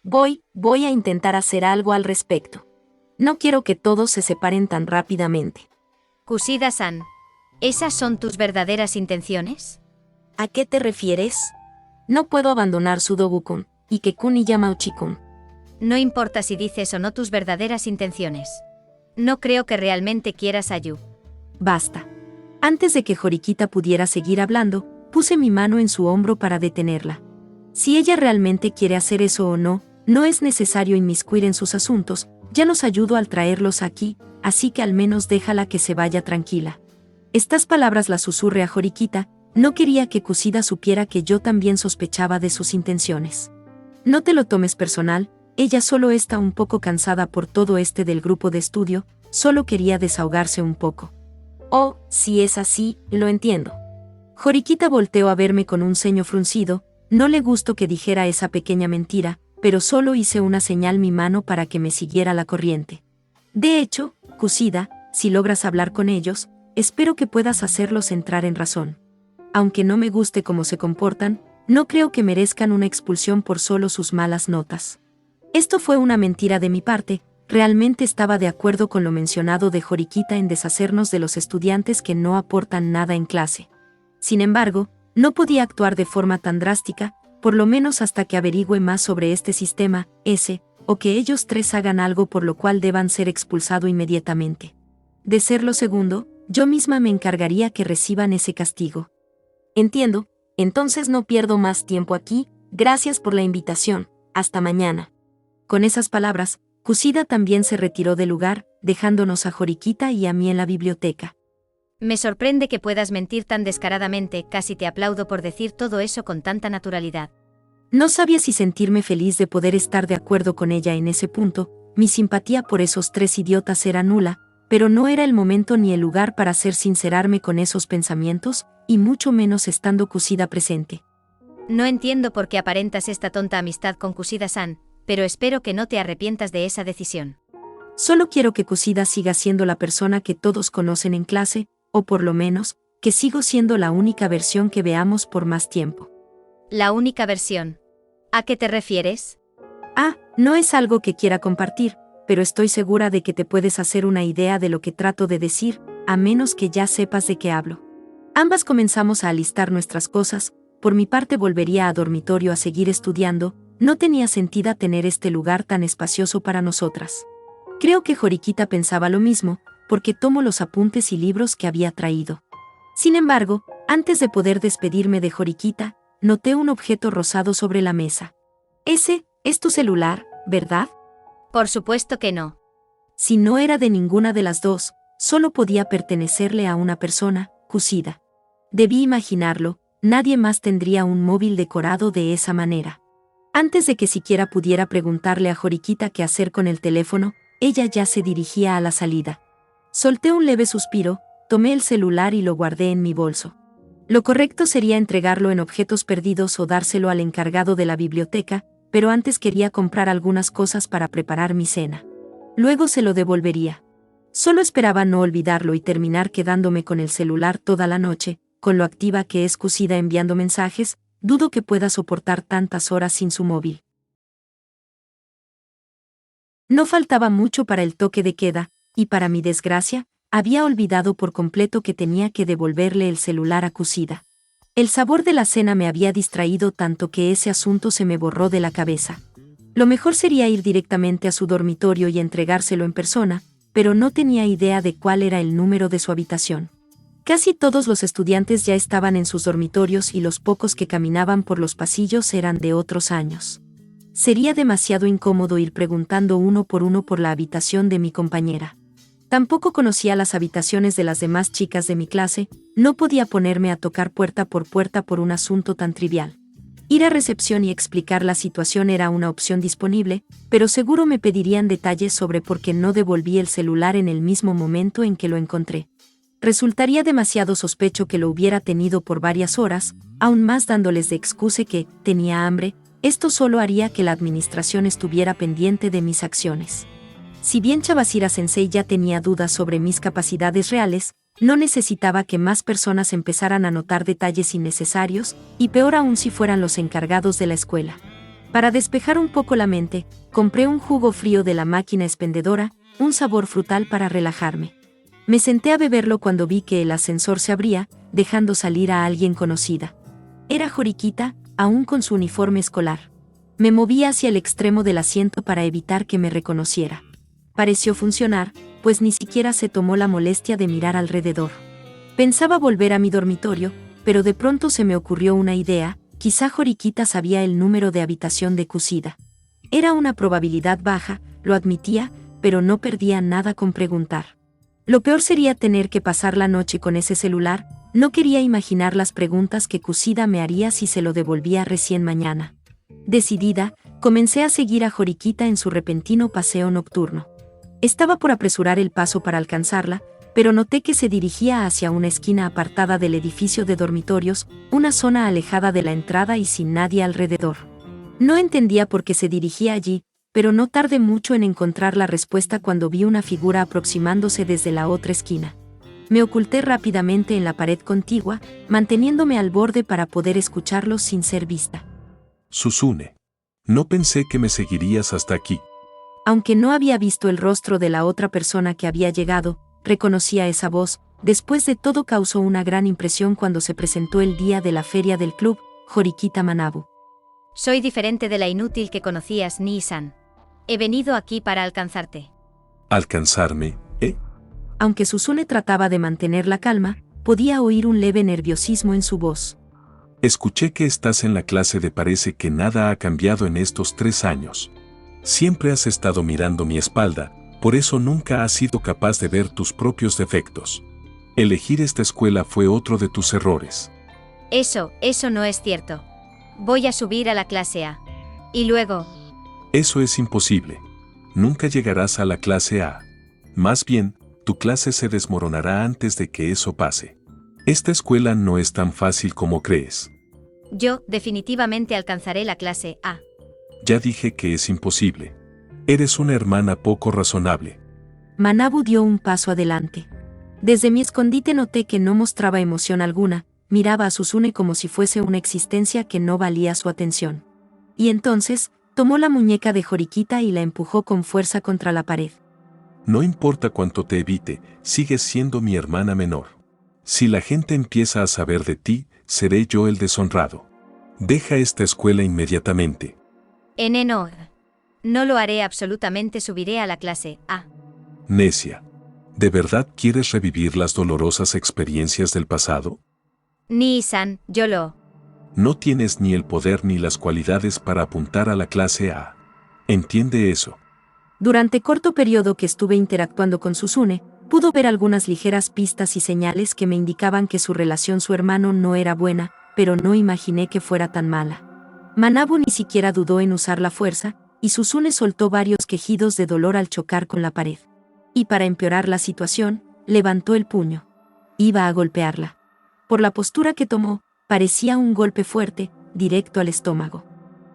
Voy a intentar hacer algo al respecto. No quiero que todos se separen tan rápidamente. Kusida-san, ¿esas son tus verdaderas intenciones? ¿A qué te refieres? No puedo abandonar Sudogu-kun, Ike-kun y Yamauchi-kun. No importa si dices o no tus verdaderas intenciones. No creo que realmente quieras a Yu. Basta. Antes de que Horikita pudiera seguir hablando, puse mi mano en su hombro para detenerla. Si ella realmente quiere hacer eso o no, no es necesario inmiscuir en sus asuntos, ya nos ayudo al traerlos aquí, así que al menos déjala que se vaya tranquila. Estas palabras las susurré a Horikita, no quería que Kusida supiera que yo también sospechaba de sus intenciones. No te lo tomes personal, ella solo está un poco cansada por todo del grupo de estudio, solo quería desahogarse un poco. Si es así, lo entiendo. Horikita volteó a verme con un ceño fruncido, no le gustó que dijera esa pequeña mentira, pero solo hice una señal mi mano para que me siguiera la corriente. De hecho, Kusida, si logras hablar con ellos, espero que puedas hacerlos entrar en razón. Aunque no me guste cómo se comportan, no creo que merezcan una expulsión por solo sus malas notas. Esto fue una mentira de mi parte, realmente estaba de acuerdo con lo mencionado de Horikita en deshacernos de los estudiantes que no aportan nada en clase. Sin embargo, no podía actuar de forma tan drástica, por lo menos hasta que averigüe más sobre este sistema, o que ellos tres hagan algo por lo cual deban ser expulsado inmediatamente. De ser lo segundo, yo misma me encargaría que reciban ese castigo. Entiendo, entonces no pierdo más tiempo aquí, gracias por la invitación, hasta mañana. Con esas palabras, Kusida también se retiró del lugar, dejándonos a Horikita y a mí en la biblioteca. Me sorprende que puedas mentir tan descaradamente, casi te aplaudo por decir todo eso con tanta naturalidad. No sabía si sentirme feliz de poder estar de acuerdo con ella en ese punto, mi simpatía por esos tres idiotas era nula, pero no era el momento ni el lugar para hacer sincerarme con esos pensamientos, y mucho menos estando Kusida presente. No entiendo por qué aparentas esta tonta amistad con Kusida-san, pero espero que no te arrepientas de esa decisión. Solo quiero que Kusida siga siendo la persona que todos conocen en clase, o por lo menos, que sigo siendo la única versión que veamos por más tiempo. La única versión. ¿A qué te refieres? No es algo que quiera compartir, pero estoy segura de que te puedes hacer una idea de lo que trato de decir, a menos que ya sepas de qué hablo. Ambas comenzamos a alistar nuestras cosas, por mi parte volvería a dormitorio a seguir estudiando, no tenía sentido tener este lugar tan espacioso para nosotras. Creo que Horikita pensaba lo mismo, porque tomo los apuntes y libros que había traído. Sin embargo, antes de poder despedirme de Horikita, noté un objeto rosado sobre la mesa. Ese es tu celular, ¿verdad? Por supuesto que no. Si no era de ninguna de las dos, solo podía pertenecerle a una persona, Kusida. Debí imaginarlo, nadie más tendría un móvil decorado de esa manera. Antes de que siquiera pudiera preguntarle a Horikita qué hacer con el teléfono, ella ya se dirigía a la salida. Solté un leve suspiro, tomé el celular y lo guardé en mi bolso. Lo correcto sería entregarlo en objetos perdidos o dárselo al encargado de la biblioteca, pero antes quería comprar algunas cosas para preparar mi cena. Luego se lo devolvería. Solo esperaba no olvidarlo y terminar quedándome con el celular toda la noche, con lo activa que es Kusida enviando mensajes, dudo que pueda soportar tantas horas sin su móvil. No faltaba mucho para el toque de queda, y para mi desgracia, había olvidado por completo que tenía que devolverle el celular a Kusida. El sabor de la cena me había distraído tanto que ese asunto se me borró de la cabeza. Lo mejor sería ir directamente a su dormitorio y entregárselo en persona, pero no tenía idea de cuál era el número de su habitación. Casi todos los estudiantes ya estaban en sus dormitorios y los pocos que caminaban por los pasillos eran de otros años. Sería demasiado incómodo ir preguntando uno por la habitación de mi compañera. Tampoco conocía las habitaciones de las demás chicas de mi clase, no podía ponerme a tocar puerta por un asunto tan trivial. Ir a recepción y explicar la situación era una opción disponible, pero seguro me pedirían detalles sobre por qué no devolví el celular en el mismo momento en que lo encontré. Resultaría demasiado sospecho que lo hubiera tenido por varias horas, aún más dándoles de excusa que tenía hambre, esto solo haría que la administración estuviera pendiente de mis acciones. Si bien Chabashira-sensei ya tenía dudas sobre mis capacidades reales, no necesitaba que más personas empezaran a notar detalles innecesarios, y peor aún si fueran los encargados de la escuela. Para despejar un poco la mente, compré un jugo frío de la máquina expendedora, un sabor frutal para relajarme. Me senté a beberlo cuando vi que el ascensor se abría, dejando salir a alguien conocida. Era Horikita, aún con su uniforme escolar. Me moví hacia el extremo del asiento para evitar que me reconociera. Pareció funcionar, pues ni siquiera se tomó la molestia de mirar alrededor. Pensaba volver a mi dormitorio, pero de pronto se me ocurrió una idea, quizá Horikita sabía el número de habitación de Kusida. Era una probabilidad baja, lo admitía, pero no perdía nada con preguntar. Lo peor sería tener que pasar la noche con ese celular, no quería imaginar las preguntas que Kusida me haría si se lo devolvía recién mañana. Decidida, comencé a seguir a Horikita en su repentino paseo nocturno. Estaba por apresurar el paso para alcanzarla, pero noté que se dirigía hacia una esquina apartada del edificio de dormitorios, una zona alejada de la entrada y sin nadie alrededor. No entendía por qué se dirigía allí, pero no tardé mucho en encontrar la respuesta cuando vi una figura aproximándose desde la otra esquina. Me oculté rápidamente en la pared contigua, manteniéndome al borde para poder escucharlos sin ser vista. Susune. No pensé que me seguirías hasta aquí. Aunque no había visto el rostro de la otra persona que había llegado, reconocía esa voz. Después de todo causó una gran impresión cuando se presentó el día de la feria del club, Horikita Manabu. Soy diferente de la inútil que conocías, Nii-san. He venido aquí para alcanzarte. ¿Alcanzarme, Aunque Susune trataba de mantener la calma, podía oír un leve nerviosismo en su voz. Escuché que estás en la clase de parece que nada ha cambiado en estos 3 años. Siempre has estado mirando mi espalda, por eso nunca has sido capaz de ver tus propios defectos. Elegir esta escuela fue otro de tus errores. Eso no es cierto. Voy a subir a la clase A. Y luego, Eso es imposible. Nunca llegarás a la clase A. Más bien, tu clase se desmoronará antes de que eso pase. Esta escuela no es tan fácil como crees. yo definitivamente alcanzaré la clase A. Ya dije que es imposible. Eres una hermana poco razonable. Manabu dio un paso adelante. Desde mi escondite noté que no mostraba emoción alguna, miraba a Susune como si fuese una existencia que no valía su atención. Y entonces, tomó la muñeca de Horikita y la empujó con fuerza contra la pared. No importa cuánto te evite, sigues siendo mi hermana menor. Si la gente empieza a saber de ti, seré yo el deshonrado. Deja esta escuela inmediatamente. No. No lo haré absolutamente, subiré a la clase A. Necia. ¿De verdad quieres revivir las dolorosas experiencias del pasado? Nii-san, yo lo... No tienes ni el poder ni las cualidades para apuntar a la clase A. Entiende eso. Durante corto periodo que estuve interactuando con Susune, pudo ver algunas ligeras pistas y señales que me indicaban que su relación su hermano no era buena, pero no imaginé que fuera tan mala. Manabu ni siquiera dudó en usar la fuerza, y Susune soltó varios quejidos de dolor al chocar con la pared. Y para empeorar la situación, levantó el puño. Iba a golpearla. Por la postura que tomó, parecía un golpe fuerte, directo al estómago.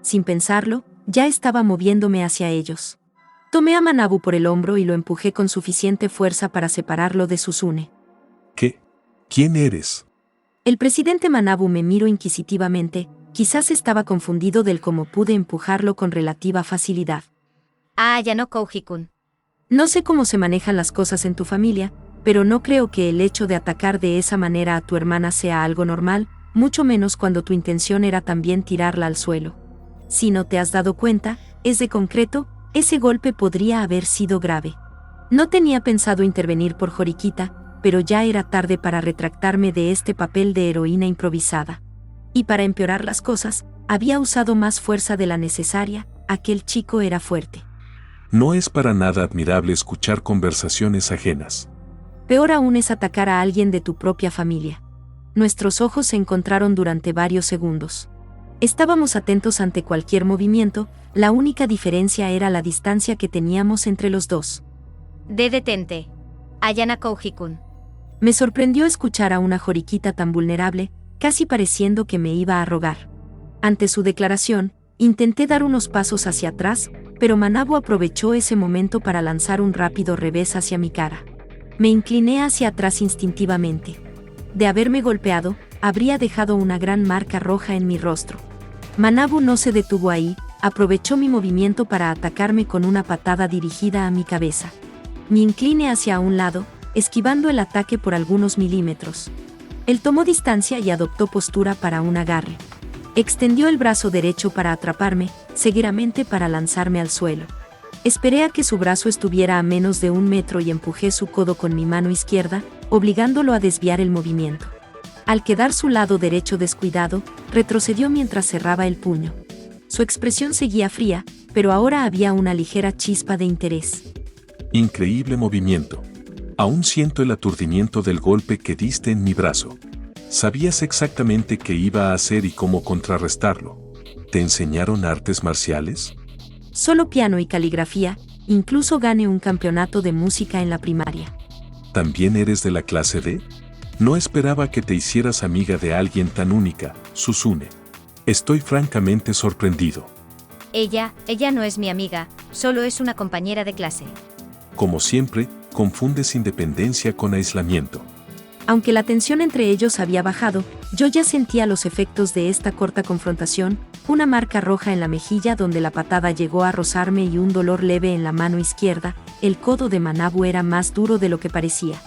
Sin pensarlo, ya estaba moviéndome hacia ellos. Tomé a Manabu por el hombro y lo empujé con suficiente fuerza para separarlo de Susune. ¿Qué? ¿Quién eres? El presidente Manabu me miró inquisitivamente, quizás estaba confundido del cómo pude empujarlo con relativa facilidad. Ya no, Kouji-kun. No sé cómo se manejan las cosas en tu familia, pero no creo que el hecho de atacar de esa manera a tu hermana sea algo normal, mucho menos cuando tu intención era también tirarla al suelo. Si no te has dado cuenta, es de concreto, ese golpe podría haber sido grave. No tenía pensado intervenir por Horikita, pero ya era tarde para retractarme de este papel de heroína improvisada. Y para empeorar las cosas, había usado más fuerza de la necesaria, aquel chico era fuerte. No es para nada admirable escuchar conversaciones ajenas. Peor aún es atacar a alguien de tu propia familia. Nuestros ojos se encontraron durante varios segundos. Estábamos atentos ante cualquier movimiento, la única diferencia era la distancia que teníamos entre los dos. Detente. Ayana Kouji-kun. Me sorprendió escuchar a una Horikita tan vulnerable, casi pareciendo que me iba a rogar. Ante su declaración, intenté dar unos pasos hacia atrás, pero Manabu aprovechó ese momento para lanzar un rápido revés hacia mi cara. Me incliné hacia atrás instintivamente. De haberme golpeado, habría dejado una gran marca roja en mi rostro. Manabu no se detuvo ahí, aprovechó mi movimiento para atacarme con una patada dirigida a mi cabeza. Me incliné hacia un lado, esquivando el ataque por algunos milímetros. Él tomó distancia y adoptó postura para un agarre. Extendió el brazo derecho para atraparme, seguidamente para lanzarme al suelo. Esperé a que su brazo estuviera a menos de 1 metro y empujé su codo con mi mano izquierda, obligándolo a desviar el movimiento. Al quedar su lado derecho descuidado, retrocedió mientras cerraba el puño. Su expresión seguía fría, pero ahora había una ligera chispa de interés. Increíble movimiento. Aún siento el aturdimiento del golpe que diste en mi brazo. Sabías exactamente qué iba a hacer y cómo contrarrestarlo. ¿Te enseñaron artes marciales? Solo piano y caligrafía, incluso gané un campeonato de música en la primaria. ¿También eres de la clase D? No esperaba que te hicieras amiga de alguien tan única, Susune. Estoy francamente sorprendido. Ella no es mi amiga, solo es una compañera de clase. Como siempre, confundes independencia con aislamiento. Aunque la tensión entre ellos había bajado, yo ya sentía los efectos de esta corta confrontación, una marca roja en la mejilla donde la patada llegó a rozarme y un dolor leve en la mano izquierda. El codo de Manabu era más duro de lo que parecía.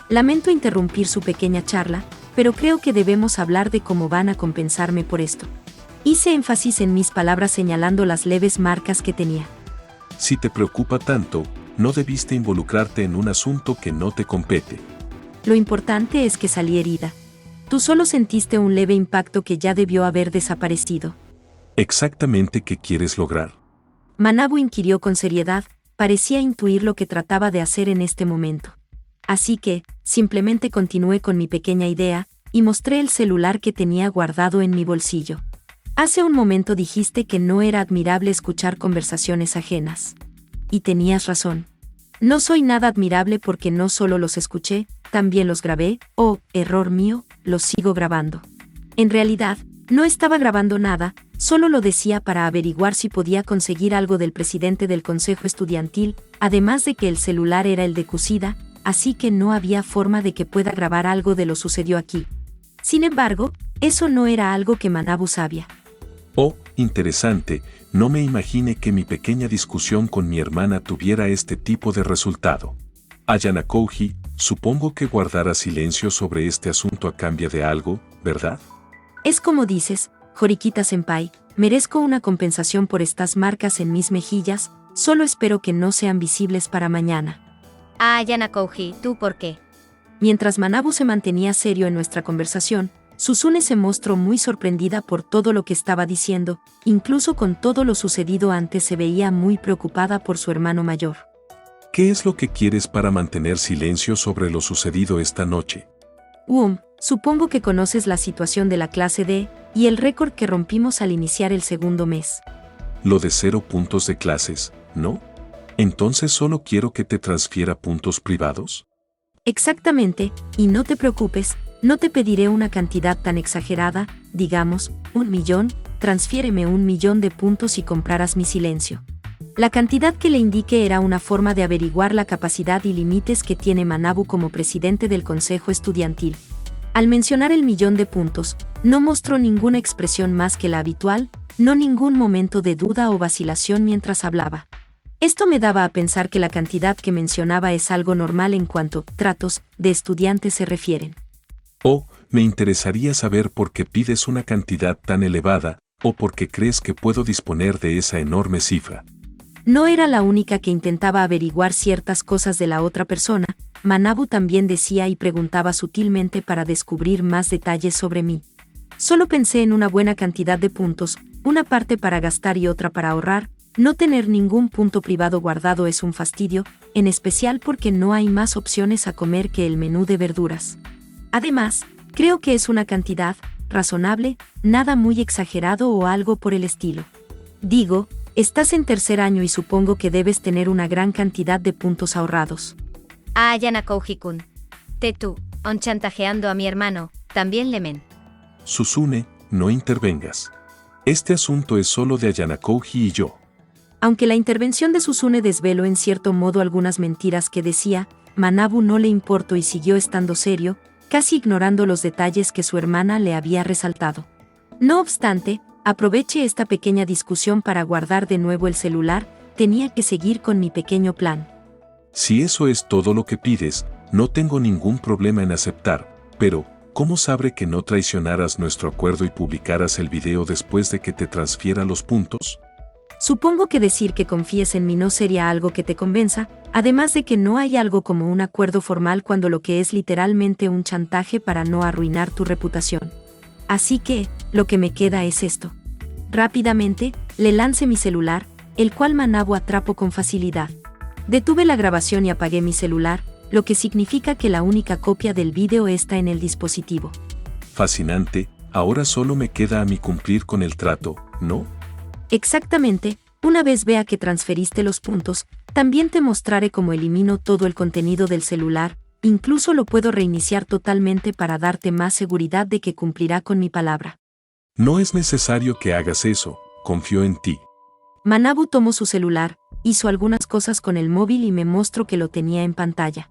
Lamento interrumpir su pequeña charla, pero creo que debemos hablar de cómo van a compensarme por esto. Hice énfasis en mis palabras señalando las leves marcas que tenía. Si te preocupa tanto, no debiste involucrarte en un asunto que no te compete. Lo importante es que salí herida. Tú solo sentiste un leve impacto que ya debió haber desaparecido. ¿Exactamente qué quieres lograr? Manabu inquirió con seriedad, parecía intuir lo que trataba de hacer en este momento. Así que, simplemente continué con mi pequeña idea, y mostré el celular que tenía guardado en mi bolsillo. Hace un momento dijiste que no era admirable escuchar conversaciones ajenas. Y tenías razón. No soy nada admirable porque no solo los escuché, también los grabé, error mío, los sigo grabando. En realidad, no estaba grabando nada, solo lo decía para averiguar si podía conseguir algo del presidente del consejo estudiantil, además de que el celular era el de Kusida, así que no había forma de que pueda grabar algo de lo sucedió aquí. Sin embargo, eso no era algo que Manabu sabía. Oh, interesante, no me imaginé que mi pequeña discusión con mi hermana tuviera este tipo de resultado. Ayana Kouji, supongo que guardara silencio sobre este asunto a cambio de algo, ¿verdad? Es como dices, Horikita-senpai, merezco una compensación por estas marcas en mis mejillas, solo espero que no sean visibles para mañana. Ayana Kouji, ¿tú por qué? Mientras Manabu se mantenía serio en nuestra conversación, Susune se mostró muy sorprendida por todo lo que estaba diciendo, incluso con todo lo sucedido antes se veía muy preocupada por su hermano mayor. ¿Qué es lo que quieres para mantener silencio sobre lo sucedido esta noche? Supongo que conoces la situación de la clase D y el récord que rompimos al iniciar el segundo mes. Lo de 0 puntos de clases, ¿no? Entonces solo quiero que te transfiera puntos privados. Exactamente, y no te preocupes, no te pediré una cantidad tan exagerada, digamos, 1.000.000, transfiéreme 1.000.000 de puntos y comprarás mi silencio. La cantidad que le indiqué era una forma de averiguar la capacidad y límites que tiene Manabu como presidente del consejo estudiantil. Al mencionar el 1.000.000 de puntos, no mostró ninguna expresión más que la habitual, no ningún momento de duda o vacilación mientras hablaba. Esto me daba a pensar que la cantidad que mencionaba es algo normal en cuanto tratos de estudiantes se refieren. Me interesaría saber por qué pides una cantidad tan elevada, o por qué crees que puedo disponer de esa enorme cifra. No era la única que intentaba averiguar ciertas cosas de la otra persona, Manabu también decía y preguntaba sutilmente para descubrir más detalles sobre mí. Solo pensé en una buena cantidad de puntos, una parte para gastar y otra para ahorrar. No tener ningún punto privado guardado es un fastidio, en especial porque no hay más opciones a comer que el menú de verduras. Además, creo que es una cantidad razonable, nada muy exagerado o algo por el estilo. Digo, estás en tercer año y supongo que debes tener una gran cantidad de puntos ahorrados. Ayana Kouji-kun. Tú, chantajeando a mi hermano, también lemen. Susune, no intervengas. Este asunto es solo de Ayana Kouji y yo. Aunque la intervención de Susune desveló en cierto modo algunas mentiras que decía, Manabu no le importó y siguió estando serio, casi ignorando los detalles que su hermana le había resaltado. No obstante, aproveché esta pequeña discusión para guardar de nuevo el celular, tenía que seguir con mi pequeño plan. Si eso es todo lo que pides, no tengo ningún problema en aceptar, pero, ¿cómo sabré que no traicionaras nuestro acuerdo y publicaras el video después de que te transfiera los puntos? Supongo que decir que confíes en mí no sería algo que te convenza, además de que no hay algo como un acuerdo formal cuando lo que es literalmente un chantaje para no arruinar tu reputación. Así que, lo que me queda es esto. Rápidamente, le lancé mi celular, el cual Manabu atrapó con facilidad. Detuve la grabación y apagué mi celular, lo que significa que la única copia del vídeo está en el dispositivo. Fascinante, ahora solo me queda a mí cumplir con el trato, ¿no? Exactamente, una vez vea que transferiste los puntos, también te mostraré cómo elimino todo el contenido del celular, incluso lo puedo reiniciar totalmente para darte más seguridad de que cumplirá con mi palabra. No es necesario que hagas eso, confío en ti. Manabu tomó su celular, hizo algunas cosas con el móvil y me mostró que lo tenía en pantalla.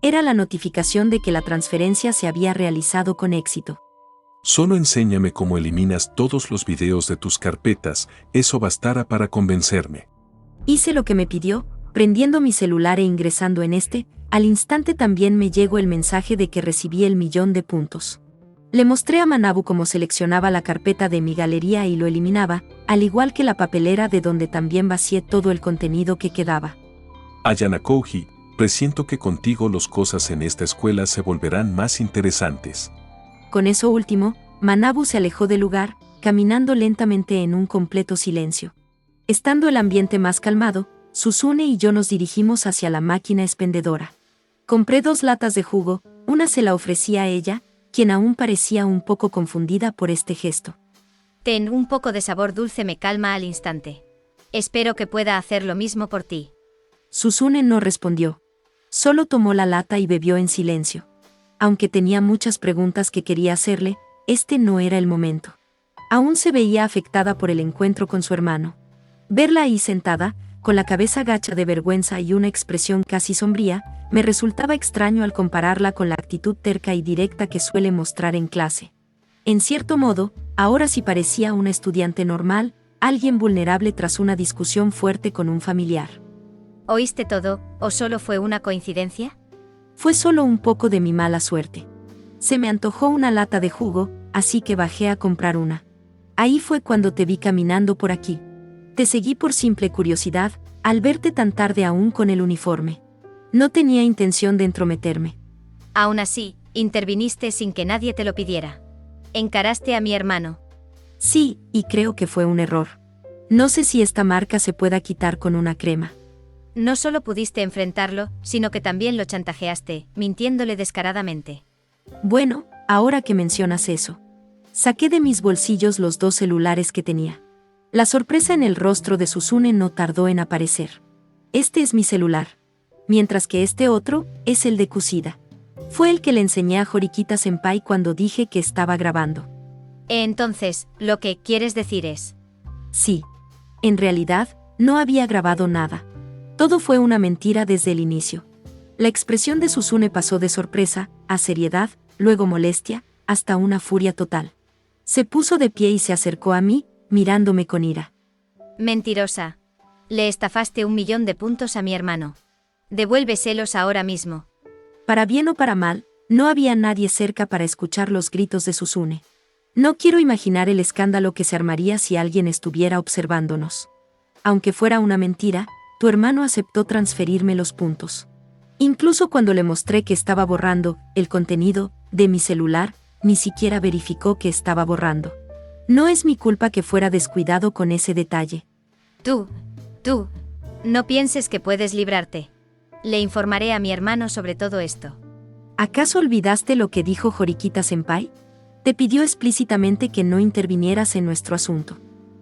Era la notificación de que la transferencia se había realizado con éxito. Solo enséñame cómo eliminas todos los videos de tus carpetas, eso bastará para convencerme. Hice lo que me pidió, prendiendo mi celular e ingresando en este, al instante también me llegó el mensaje de que recibí el 1.000.000 de puntos. Le mostré a Manabu cómo seleccionaba la carpeta de mi galería y lo eliminaba, al igual que la papelera de donde también vacié todo el contenido que quedaba. Ayana Kouji, presiento que contigo las cosas en esta escuela se volverán más interesantes. Con eso último, Manabu se alejó del lugar, caminando lentamente en un completo silencio. Estando el ambiente más calmado, Suzune y yo nos dirigimos hacia la máquina expendedora. Compré 2 latas de jugo, una se la ofrecí a ella, quien aún parecía un poco confundida por este gesto. Ten, un poco de sabor dulce me calma al instante. Espero que pueda hacer lo mismo por ti. Suzune no respondió. Solo tomó la lata y bebió en silencio. Aunque tenía muchas preguntas que quería hacerle, este no era el momento. Aún se veía afectada por el encuentro con su hermano. Verla ahí sentada, con la cabeza gacha de vergüenza y una expresión casi sombría, me resultaba extraño al compararla con la actitud terca y directa que suele mostrar en clase. En cierto modo, ahora sí parecía una estudiante normal, alguien vulnerable tras una discusión fuerte con un familiar. ¿Oíste todo, o solo fue una coincidencia? Fue solo un poco de mi mala suerte. Se me antojó una lata de jugo, así que bajé a comprar una. Ahí fue cuando te vi caminando por aquí. Te seguí por simple curiosidad, al verte tan tarde aún con el uniforme. No tenía intención de entrometerme. Aún así, interviniste sin que nadie te lo pidiera. Encaraste a mi hermano. Sí, y creo que fue un error. No sé si esta marca se pueda quitar con una crema. No solo pudiste enfrentarlo, sino que también lo chantajeaste, mintiéndole descaradamente. Bueno, ahora que mencionas eso. Saqué de mis bolsillos los 2 celulares que tenía. La sorpresa en el rostro de Suzune no tardó en aparecer. Este es mi celular. Mientras que este otro, es el de Kusida. Fue el que le enseñé a Horikita Senpai cuando dije que estaba grabando. Entonces, lo que quieres decir es... Sí. En realidad, no había grabado nada. Todo fue una mentira desde el inicio. La expresión de Suzune pasó de sorpresa, a seriedad, luego molestia, hasta una furia total. Se puso de pie y se acercó a mí, mirándome con ira. Mentirosa. Le estafaste 1.000.000 de puntos a mi hermano. Devuélveselos ahora mismo. Para bien o para mal, no había nadie cerca para escuchar los gritos de Suzune. No quiero imaginar el escándalo que se armaría si alguien estuviera observándonos. Aunque fuera una mentira, tu hermano aceptó transferirme los puntos. Incluso cuando le mostré que estaba borrando el contenido de mi celular, ni siquiera verificó que estaba borrando. No es mi culpa que fuera descuidado con ese detalle. Tú, no pienses que puedes librarte. Le informaré a mi hermano sobre todo esto. ¿Acaso olvidaste lo que dijo Horikita Senpai? Te pidió explícitamente que no intervinieras en nuestro asunto.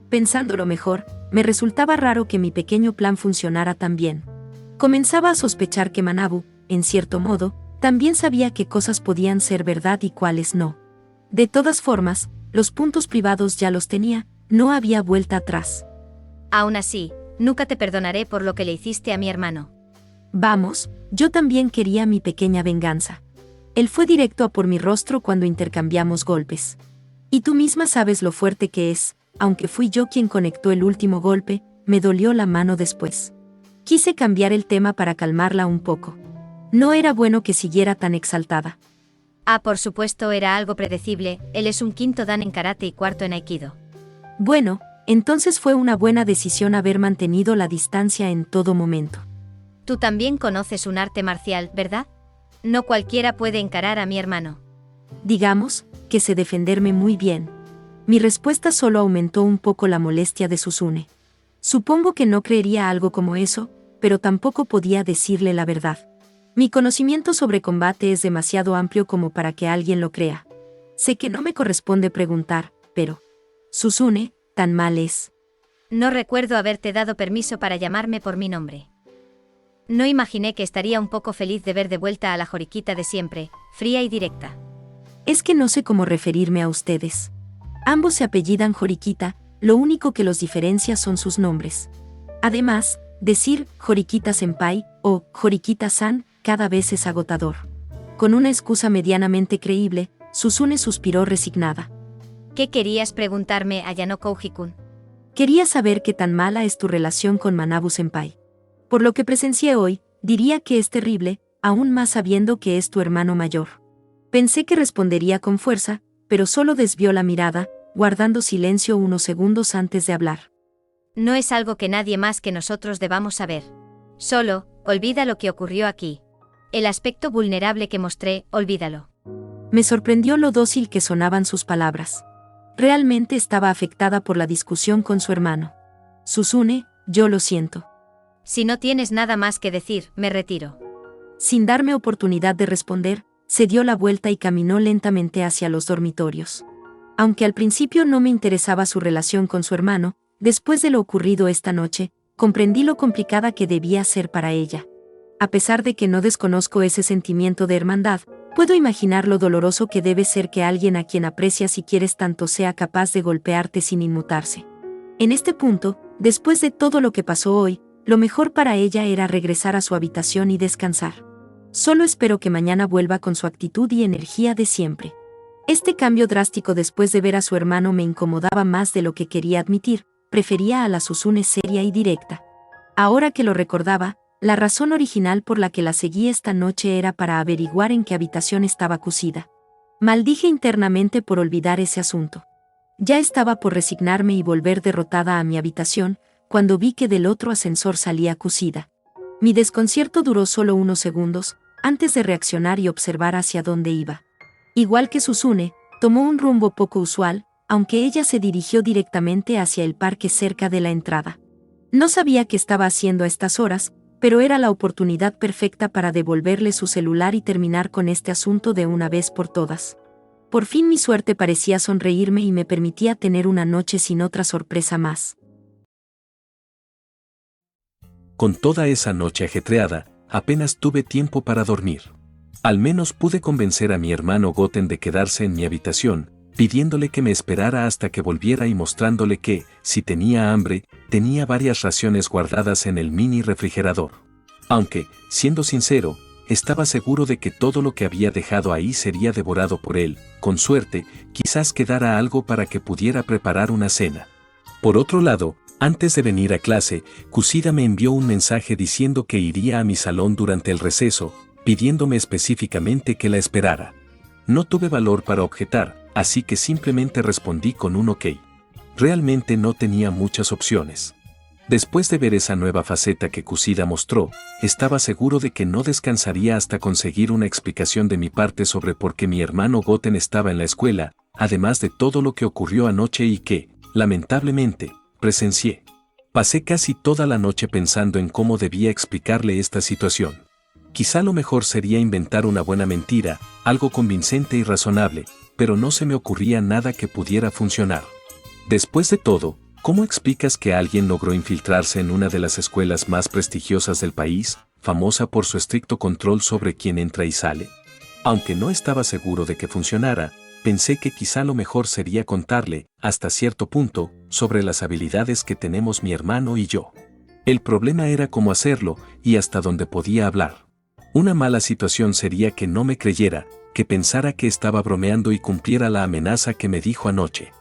Pensándolo mejor, me resultaba raro que mi pequeño plan funcionara tan bien. Comenzaba a sospechar que Manabu, en cierto modo, también sabía qué cosas podían ser verdad y cuáles no. De todas formas, los puntos privados ya los tenía, no había vuelta atrás. Aún así, nunca te perdonaré por lo que le hiciste a mi hermano. Vamos, yo también quería mi pequeña venganza. Él fue directo a por mi rostro cuando intercambiamos golpes. Y tú misma sabes lo fuerte que es, aunque fui yo quien conectó el último golpe, me dolió la mano después. Quise cambiar el tema para calmarla un poco. No era bueno que siguiera tan exaltada. Por supuesto era algo predecible, él es un 5º dan en karate y 4º en aikido. Bueno, entonces fue una buena decisión haber mantenido la distancia en todo momento. Tú también conoces un arte marcial, ¿verdad? No cualquiera puede encarar a mi hermano. Digamos, que sé defenderme muy bien. Mi respuesta solo aumentó un poco la molestia de Suzune. Supongo que no creería algo como eso, pero tampoco podía decirle la verdad. Mi conocimiento sobre combate es demasiado amplio como para que alguien lo crea. Sé que no me corresponde preguntar, pero... Suzune, tan mal es. No recuerdo haberte dado permiso para llamarme por mi nombre. No imaginé que estaría un poco feliz de ver de vuelta a la Horikita de siempre, fría y directa. Es que no sé cómo referirme a ustedes. Ambos se apellidan Horikita, lo único que los diferencia son sus nombres. Además, decir Horikita Senpai o Horikita-san cada vez es agotador. Con una excusa medianamente creíble, Suzune suspiró resignada. ¿Qué querías preguntarme, Ayano Kouji-kun? Quería saber qué tan mala es tu relación con Manabu Senpai. Por lo que presencié hoy, diría que es terrible, aún más sabiendo que es tu hermano mayor. Pensé que respondería con fuerza, pero solo desvió la mirada, guardando silencio unos segundos antes de hablar. No es algo que nadie más que nosotros debamos saber. Solo, olvida lo que ocurrió aquí. El aspecto vulnerable que mostré, olvídalo. Me sorprendió lo dócil que sonaban sus palabras. Realmente estaba afectada por la discusión con su hermano. Susune, yo lo siento. Si no tienes nada más que decir, me retiro. Sin darme oportunidad de responder, se dio la vuelta y caminó lentamente hacia los dormitorios. Aunque al principio no me interesaba su relación con su hermano, después de lo ocurrido esta noche, comprendí lo complicada que debía ser para ella. A pesar de que no desconozco ese sentimiento de hermandad, puedo imaginar lo doloroso que debe ser que alguien a quien aprecias y quieres tanto sea capaz de golpearte sin inmutarse. En este punto, después de todo lo que pasó hoy, lo mejor para ella era regresar a su habitación y descansar. Solo espero que mañana vuelva con su actitud y energía de siempre. Este cambio drástico después de ver a su hermano me incomodaba más de lo que quería admitir, prefería a la Susune seria y directa. Ahora que lo recordaba, la razón original por la que la seguí esta noche era para averiguar en qué habitación estaba Kusida. Maldije internamente por olvidar ese asunto. Ya estaba por resignarme y volver derrotada a mi habitación, cuando vi que del otro ascensor salía Kusida. Mi desconcierto duró solo unos segundos, antes de reaccionar y observar hacia dónde iba. Igual que Susune, tomó un rumbo poco usual, aunque ella se dirigió directamente hacia el parque cerca de la entrada. No sabía qué estaba haciendo a estas horas, pero era la oportunidad perfecta para devolverle su celular y terminar con este asunto de una vez por todas. Por fin mi suerte parecía sonreírme y me permitía tener una noche sin otra sorpresa más. Con toda esa noche ajetreada, apenas tuve tiempo para dormir. Al menos pude convencer a mi hermano Goten de quedarse en mi habitación, pidiéndole que me esperara hasta que volviera y mostrándole que, si tenía hambre, tenía varias raciones guardadas en el mini refrigerador. Aunque, siendo sincero, estaba seguro de que todo lo que había dejado ahí sería devorado por él. Con suerte, quizás quedara algo para que pudiera preparar una cena. Por otro lado, antes de venir a clase, Kusida me envió un mensaje diciendo que iría a mi salón durante el receso, pidiéndome específicamente que la esperara. No tuve valor para objetar, así que simplemente respondí con un ok. Realmente no tenía muchas opciones. Después de ver esa nueva faceta que Kusida mostró, estaba seguro de que no descansaría hasta conseguir una explicación de mi parte sobre por qué mi hermano Goten estaba en la escuela, además de todo lo que ocurrió anoche y que, lamentablemente, presencié. Pasé casi toda la noche pensando en cómo debía explicarle esta situación. Quizá lo mejor sería inventar una buena mentira, algo convincente y razonable, pero no se me ocurría nada que pudiera funcionar. Después de todo, ¿cómo explicas que alguien logró infiltrarse en una de las escuelas más prestigiosas del país, famosa por su estricto control sobre quién entra y sale? Aunque no estaba seguro de que funcionara, pensé que quizá lo mejor sería contarle, hasta cierto punto, sobre las habilidades que tenemos mi hermano y yo. El problema era cómo hacerlo y hasta dónde podía hablar. Una mala situación sería que no me creyera, que pensara que estaba bromeando y cumpliera la amenaza que me dijo anoche.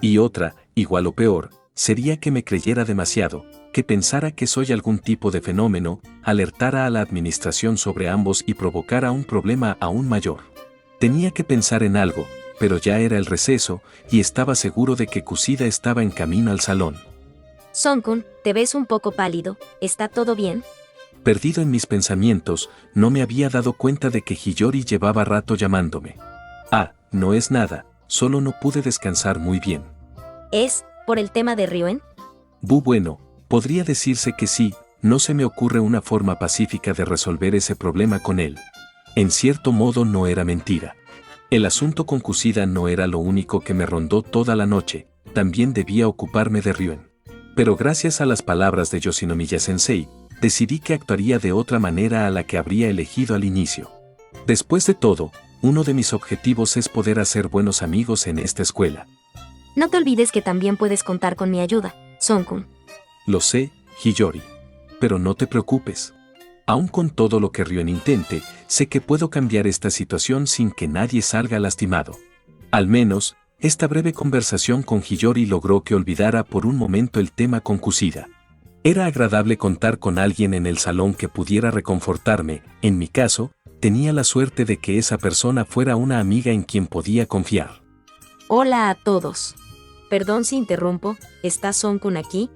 Y otra, igual o peor, sería que me creyera demasiado, que pensara que soy algún tipo de fenómeno, alertara a la administración sobre ambos y provocara un problema aún mayor. Tenía que pensar en algo, pero ya era el receso, y estaba seguro de que Kusida estaba en camino al salón. Son-kun, te ves un poco pálido, ¿está todo bien? Perdido en mis pensamientos, no me había dado cuenta de que Hiyori llevaba rato llamándome. Ah, no es nada, solo no pude descansar muy bien. ¿Es por el tema de Ryuen? Bueno, podría decirse que sí, no se me ocurre una forma pacífica de resolver ese problema con él. En cierto modo no era mentira. El asunto con Kusida no era lo único que me rondó toda la noche, también debía ocuparme de Ryuen. Pero gracias a las palabras de Yoshinomiya Sensei, decidí que actuaría de otra manera a la que habría elegido al inicio. Después de todo, uno de mis objetivos es poder hacer buenos amigos en esta escuela. No te olvides que también puedes contar con mi ayuda, Son-kun. Lo sé, Hiyori. Pero no te preocupes. Aun con todo lo que Ryuen intente, sé que puedo cambiar esta situación sin que nadie salga lastimado. Al menos, esta breve conversación con Hiyori logró que olvidara por un momento el tema con Kusida. Era agradable contar con alguien en el salón que pudiera reconfortarme. En mi caso, tenía la suerte de que esa persona fuera una amiga en quien podía confiar. Hola a todos. Perdón si interrumpo, ¿está Song-kun aquí?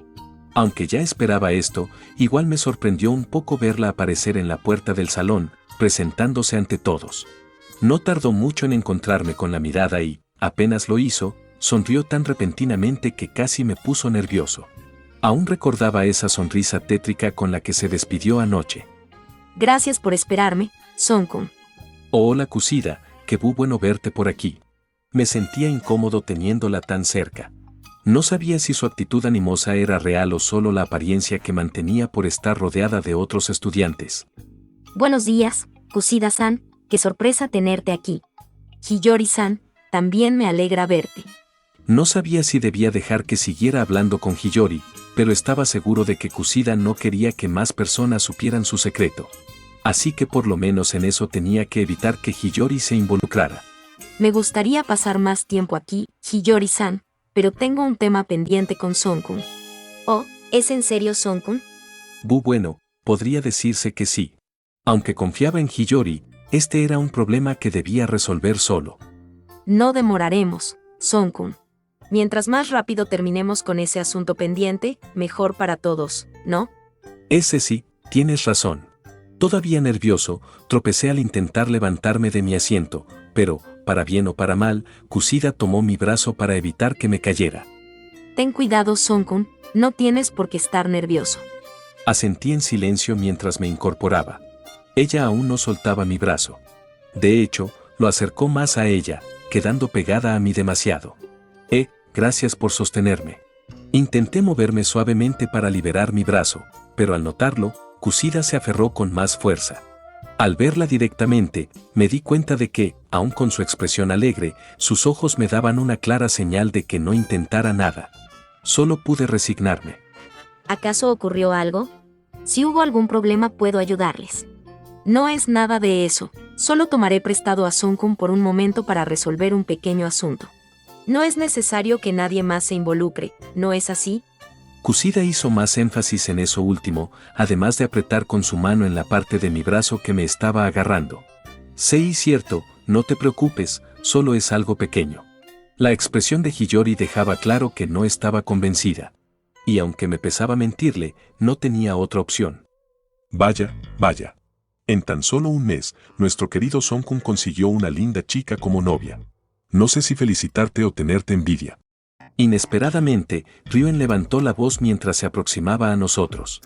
Aunque ya esperaba esto, igual me sorprendió un poco verla aparecer en la puerta del salón, presentándose ante todos. No tardó mucho en encontrarme con la mirada y, apenas lo hizo, sonrió tan repentinamente que casi me puso nervioso. Aún recordaba esa sonrisa tétrica con la que se despidió anoche. Gracias por esperarme, Song-kun. Hola Kusida, qué bueno verte por aquí. Me sentía incómodo teniéndola tan cerca. No sabía si su actitud animosa era real o solo la apariencia que mantenía por estar rodeada de otros estudiantes. Buenos días, Kusida-san, qué sorpresa tenerte aquí. Hiyori-san, también me alegra verte. No sabía si debía dejar que siguiera hablando con Hiyori, pero estaba seguro de que Kusida no quería que más personas supieran su secreto. Así que por lo menos en eso tenía que evitar que Hiyori se involucrara. Me gustaría pasar más tiempo aquí, Hiyori-san, pero tengo un tema pendiente con Song-kun. Oh, ¿es en serio Song-kun? Bueno, podría decirse que sí. Aunque confiaba en Hiyori, este era un problema que debía resolver solo. No demoraremos, Song-kun. Mientras más rápido terminemos con ese asunto pendiente, mejor para todos, ¿no? Ese sí, tienes razón. Todavía nervioso, tropecé al intentar levantarme de mi asiento, pero, para bien o para mal, Kusida tomó mi brazo para evitar que me cayera. Ten cuidado, Song-kun, no tienes por qué estar nervioso. Asentí en silencio mientras me incorporaba. Ella aún no soltaba mi brazo. De hecho, lo acercó más a ella, quedando pegada a mí demasiado. Gracias por sostenerme. Intenté moverme suavemente para liberar mi brazo, pero al notarlo, Kusida se aferró con más fuerza. Al verla directamente, me di cuenta de que, aun con su expresión alegre, sus ojos me daban una clara señal de que no intentara nada. Solo pude resignarme. ¿Acaso ocurrió algo? Si hubo algún problema puedo ayudarles. No es nada de eso, solo tomaré prestado a Song-kun por un momento para resolver un pequeño asunto. No es necesario que nadie más se involucre, ¿no es así? Kusida hizo más énfasis en eso último, además de apretar con su mano en la parte de mi brazo que me estaba agarrando. Sí, cierto, no te preocupes, solo es algo pequeño. La expresión de Hiyori dejaba claro que no estaba convencida. Y aunque me pesaba mentirle, no tenía otra opción. Vaya. En tan solo un mes, nuestro querido Song-kun consiguió una linda chica como novia. No sé si felicitarte o tenerte envidia. Inesperadamente, Ryuen levantó la voz mientras se aproximaba a nosotros.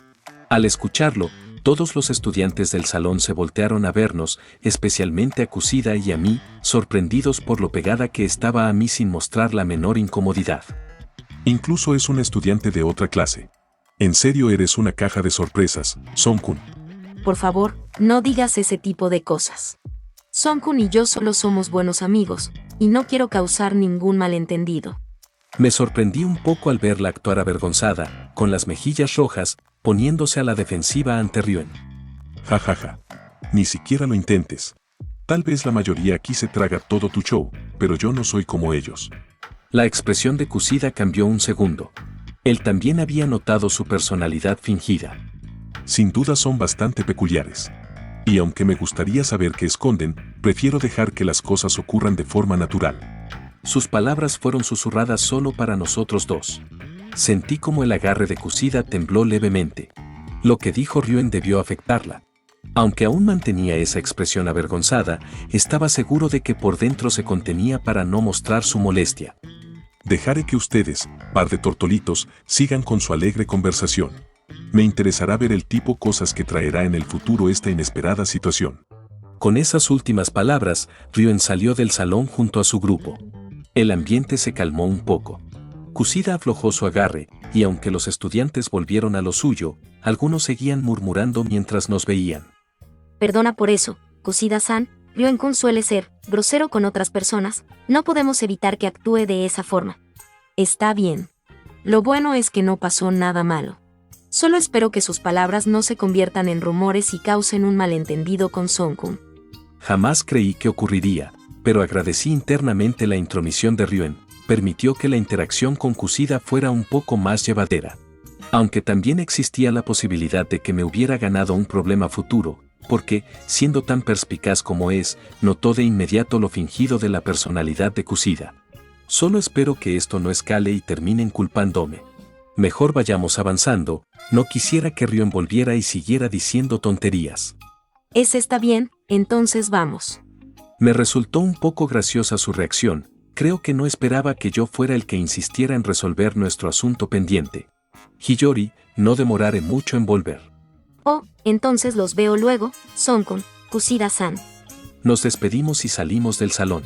Al escucharlo, todos los estudiantes del salón se voltearon a vernos, especialmente a Kusida y a mí, sorprendidos por lo pegada que estaba a mí sin mostrar la menor incomodidad. Incluso es un estudiante de otra clase. En serio eres una caja de sorpresas, Song-kun. Por favor, no digas ese tipo de cosas. Song-kun y yo solo somos buenos amigos, y no quiero causar ningún malentendido. Me sorprendí un poco al verla actuar avergonzada, con las mejillas rojas, poniéndose a la defensiva ante Ryuen. Ja. Ni siquiera lo intentes. Tal vez la mayoría aquí se traga todo tu show, pero yo no soy como ellos. La expresión de Kusida cambió un segundo. Él también había notado su personalidad fingida. Sin duda son bastante peculiares. Y aunque me gustaría saber qué esconden, prefiero dejar que las cosas ocurran de forma natural. Sus palabras fueron susurradas solo para nosotros dos. Sentí como el agarre de Kusida tembló levemente. Lo que dijo Ryuen debió afectarla. Aunque aún mantenía esa expresión avergonzada, estaba seguro de que por dentro se contenía para no mostrar su molestia. Dejaré que ustedes, par de tortolitos, sigan con su alegre conversación. Me interesará ver el tipo cosas que traerá en el futuro esta inesperada situación. Con esas últimas palabras, Ryuen salió del salón junto a su grupo. El ambiente se calmó un poco. Kusida aflojó su agarre, y aunque los estudiantes volvieron a lo suyo, algunos seguían murmurando mientras nos veían. Perdona por eso, Kusida-san, Ryuen-kun suele ser grosero con otras personas, no podemos evitar que actúe de esa forma. Está bien. Lo bueno es que no pasó nada malo. Solo espero que sus palabras no se conviertan en rumores y causen un malentendido con Song-kun. Jamás creí que ocurriría, pero agradecí internamente la intromisión de Ryuen, permitió que la interacción con Kusida fuera un poco más llevadera. Aunque también existía la posibilidad de que me hubiera ganado un problema futuro, porque, siendo tan perspicaz como es, notó de inmediato lo fingido de la personalidad de Kusida. Solo espero que esto no escale y terminen culpándome. Mejor vayamos avanzando, no quisiera que Rion volviera y siguiera diciendo tonterías. Ese está bien, entonces vamos. Me resultó un poco graciosa su reacción, creo que no esperaba que yo fuera el que insistiera en resolver nuestro asunto pendiente. Hiyori, no demoraré mucho en volver. Oh, entonces los veo luego, Sonkun, Kusida-san. Nos despedimos y salimos del salón.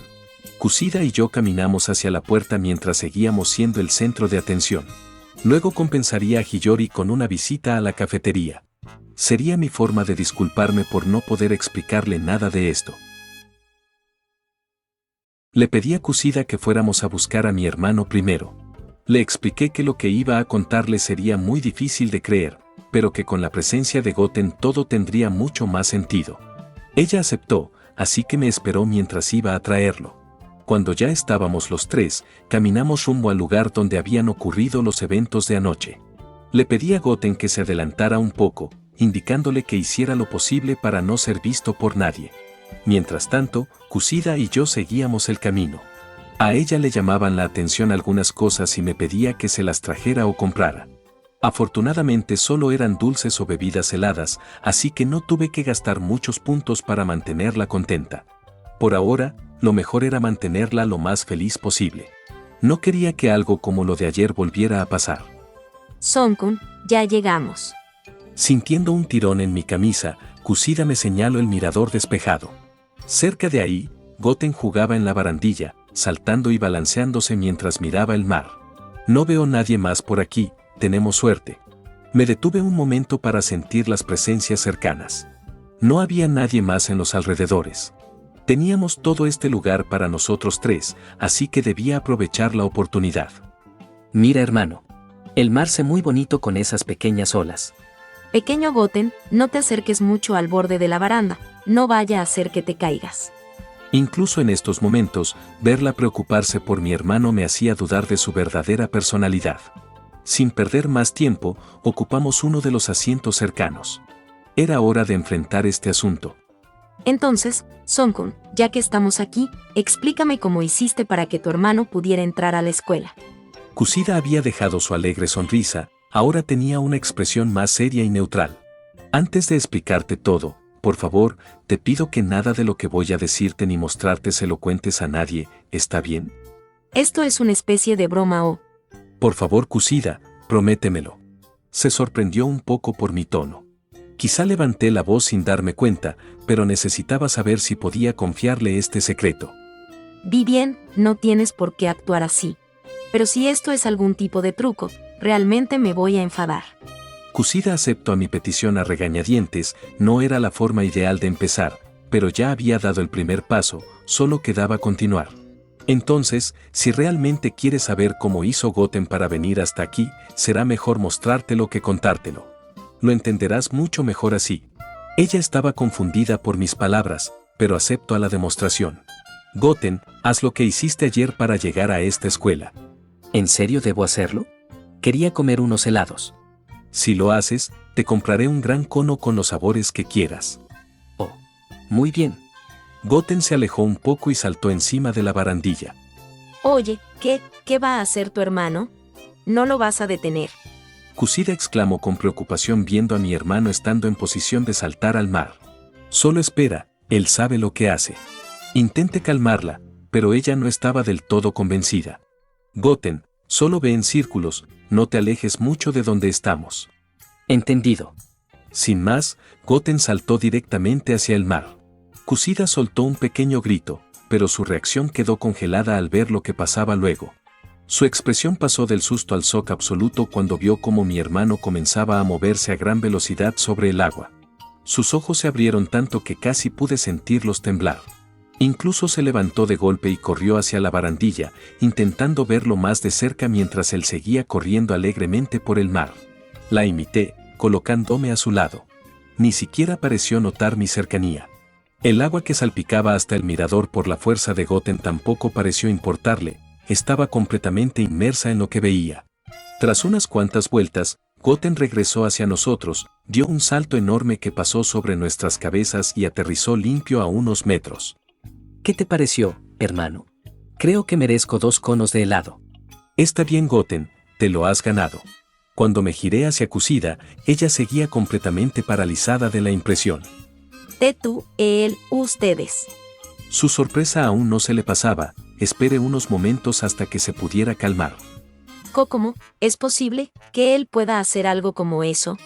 Kusida y yo caminamos hacia la puerta mientras seguíamos siendo el centro de atención. Luego compensaría a Hiyori con una visita a la cafetería. Sería mi forma de disculparme por no poder explicarle nada de esto. Le pedí a Kusida que fuéramos a buscar a mi hermano primero. Le expliqué que lo que iba a contarle sería muy difícil de creer, pero que con la presencia de Goten todo tendría mucho más sentido. Ella aceptó, así que me esperó mientras iba a traerlo. Cuando ya estábamos los tres, caminamos rumbo al lugar donde habían ocurrido los eventos de anoche. Le pedí a Goten que se adelantara un poco, indicándole que hiciera lo posible para no ser visto por nadie. Mientras tanto, Kusida y yo seguíamos el camino. A ella le llamaban la atención algunas cosas y me pedía que se las trajera o comprara. Afortunadamente solo eran dulces o bebidas heladas, así que no tuve que gastar muchos puntos para mantenerla contenta. Por ahora, lo mejor era mantenerla lo más feliz posible. No quería que algo como lo de ayer volviera a pasar. Sonkun, ya llegamos. Sintiendo un tirón en mi camisa, Kusida me señaló el mirador despejado. Cerca de ahí, Goten jugaba en la barandilla, saltando y balanceándose mientras miraba el mar. No veo nadie más por aquí, tenemos suerte. Me detuve un momento para sentir las presencias cercanas. No había nadie más en los alrededores. Teníamos todo este lugar para nosotros tres, así que debía aprovechar la oportunidad. Mira, hermano. El mar se muy bonito con esas pequeñas olas. Pequeño Goten, no te acerques mucho al borde de la baranda, no vaya a hacer que te caigas. Incluso en estos momentos, verla preocuparse por mi hermano me hacía dudar de su verdadera personalidad. Sin perder más tiempo, ocupamos uno de los asientos cercanos. Era hora de enfrentar este asunto. Entonces, Sonkun, ya que estamos aquí, explícame cómo hiciste para que tu hermano pudiera entrar a la escuela. Kusida había dejado su alegre sonrisa, ahora tenía una expresión más seria y neutral. Antes de explicarte todo, por favor, te pido que nada de lo que voy a decirte ni mostrarte se lo cuentes a nadie, ¿está bien? Esto es una especie de broma o... Por favor, Kusida, prométemelo. Se sorprendió un poco por mi tono. Quizá levanté la voz sin darme cuenta, pero necesitaba saber si podía confiarle este secreto. Vi bien, no tienes por qué actuar así. Pero si esto es algún tipo de truco, realmente me voy a enfadar. Kusida aceptó a mi petición a regañadientes, no era la forma ideal de empezar, pero ya había dado el primer paso, solo quedaba continuar. Entonces, si realmente quieres saber cómo hizo Goten para venir hasta aquí, será mejor mostrártelo que contártelo. Lo entenderás mucho mejor así. Ella estaba confundida por mis palabras, pero acepto a la demostración. Goten, haz lo que hiciste ayer para llegar a esta escuela. ¿En serio debo hacerlo? Quería comer unos helados. Si lo haces, te compraré un gran cono con los sabores que quieras. Oh, muy bien. Goten se alejó un poco y saltó encima de la barandilla. Oye, ¿qué va a hacer tu hermano? No lo vas a detener. Kusida exclamó con preocupación viendo a mi hermano estando en posición de saltar al mar. Solo espera, él sabe lo que hace. Intenté calmarla, pero ella no estaba del todo convencida. Goten, solo ve en círculos, no te alejes mucho de donde estamos. Entendido. Sin más, Goten saltó directamente hacia el mar. Kusida soltó un pequeño grito, pero su reacción quedó congelada al ver lo que pasaba luego. Su expresión pasó del susto al shock absoluto cuando vio cómo mi hermano comenzaba a moverse a gran velocidad sobre el agua. Sus ojos se abrieron tanto que casi pude sentirlos temblar. Incluso se levantó de golpe y corrió hacia la barandilla, intentando verlo más de cerca mientras él seguía corriendo alegremente por el mar. La imité, colocándome a su lado. Ni siquiera pareció notar mi cercanía. El agua que salpicaba hasta el mirador por la fuerza de Goten tampoco pareció importarle, estaba completamente inmersa en lo que veía. Tras unas cuantas vueltas, Goten regresó hacia nosotros, dio un salto enorme que pasó sobre nuestras cabezas y aterrizó limpio a unos metros. ¿Qué te pareció, hermano? Creo que merezco 2 conos de helado. Está bien, Goten, te lo has ganado. Cuando me giré hacia Kusida, ella seguía completamente paralizada de la impresión. Tú, él, ustedes. Su sorpresa aún no se le pasaba, esperé unos momentos hasta que se pudiera calmar. ¿Cómo es posible que él pueda hacer algo como eso?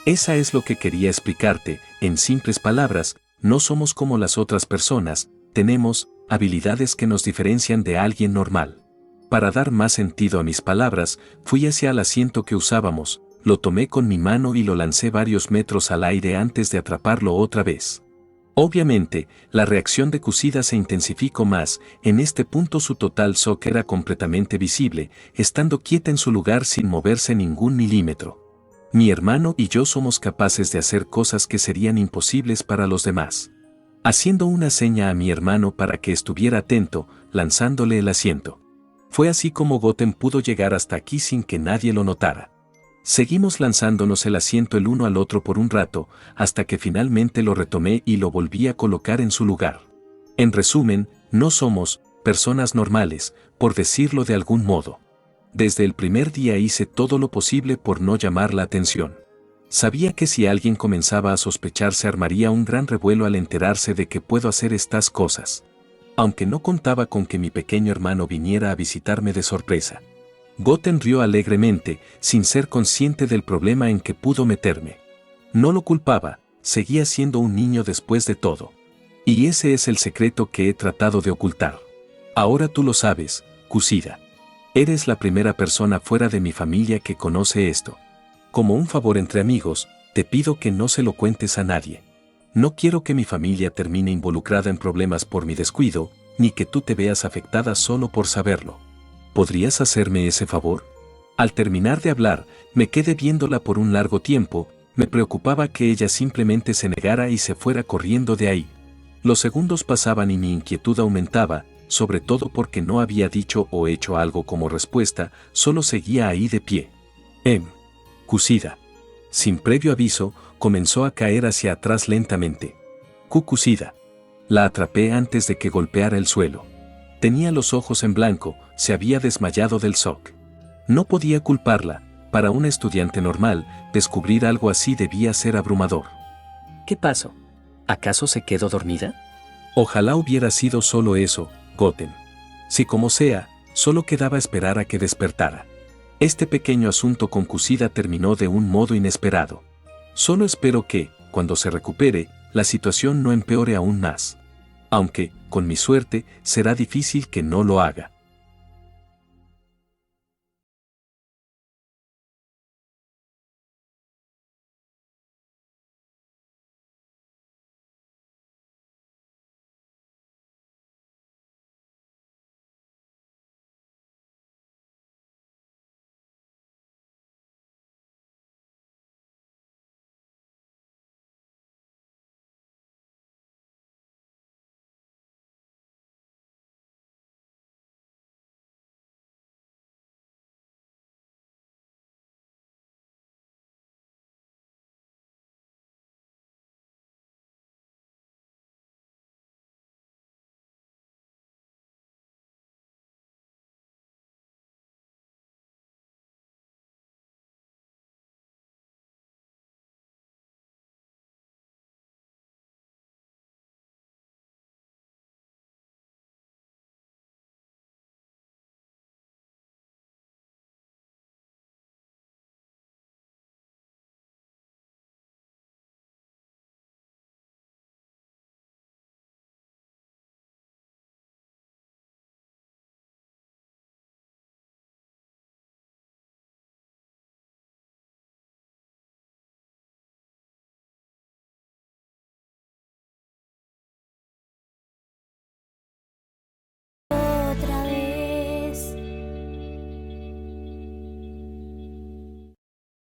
Esa es lo que quería explicarte, en simples palabras, no somos como las otras personas, tenemos habilidades que nos diferencian de alguien normal. Para dar más sentido a mis palabras, fui hacia el asiento que usábamos, lo tomé con mi mano y lo lancé varios metros al aire antes de atraparlo otra vez. Obviamente, la reacción de Kusida se intensificó más, en este punto su total shock era completamente visible, estando quieta en su lugar sin moverse ningún milímetro. Mi hermano y yo somos capaces de hacer cosas que serían imposibles para los demás. Haciendo una seña a mi hermano para que estuviera atento, lanzándole el asiento. Fue así como Goten pudo llegar hasta aquí sin que nadie lo notara. Seguimos lanzándonos el asiento el uno al otro por un rato, hasta que finalmente lo retomé y lo volví a colocar en su lugar. En resumen, no somos personas normales, por decirlo de algún modo. Desde el primer día hice todo lo posible por no llamar la atención. Sabía que si alguien comenzaba a sospechar se armaría un gran revuelo al enterarse de que puedo hacer estas cosas. Aunque no contaba con que mi pequeño hermano viniera a visitarme de sorpresa. Goten rió alegremente, sin ser consciente del problema en que pudo meterme. No lo culpaba, seguía siendo un niño después de todo. Y ese es el secreto que he tratado de ocultar. Ahora tú lo sabes, Kusida. Eres la primera persona fuera de mi familia que conoce esto. Como un favor entre amigos, te pido que no se lo cuentes a nadie. No quiero que mi familia termine involucrada en problemas por mi descuido, ni que tú te veas afectada solo por saberlo. ¿Podrías hacerme ese favor? Al terminar de hablar, me quedé viéndola por un largo tiempo, me preocupaba que ella simplemente se negara y se fuera corriendo de ahí. Los segundos pasaban y mi inquietud aumentaba, sobre todo porque no había dicho o hecho algo como respuesta, solo seguía ahí de pie. Kusida. Sin previo aviso, comenzó a caer hacia atrás lentamente. Kusida. La atrapé antes de que golpeara el suelo. Tenía los ojos en blanco, se había desmayado del shock. No podía culparla, para un estudiante normal, descubrir algo así debía ser abrumador. ¿Qué pasó? ¿Acaso se quedó dormida? Ojalá hubiera sido solo eso, Goten. Si como sea, solo quedaba esperar a que despertara. Este pequeño asunto con Kusida terminó de un modo inesperado. Solo espero que, cuando se recupere, la situación no empeore aún más. Aunque, con mi suerte, será difícil que no lo haga.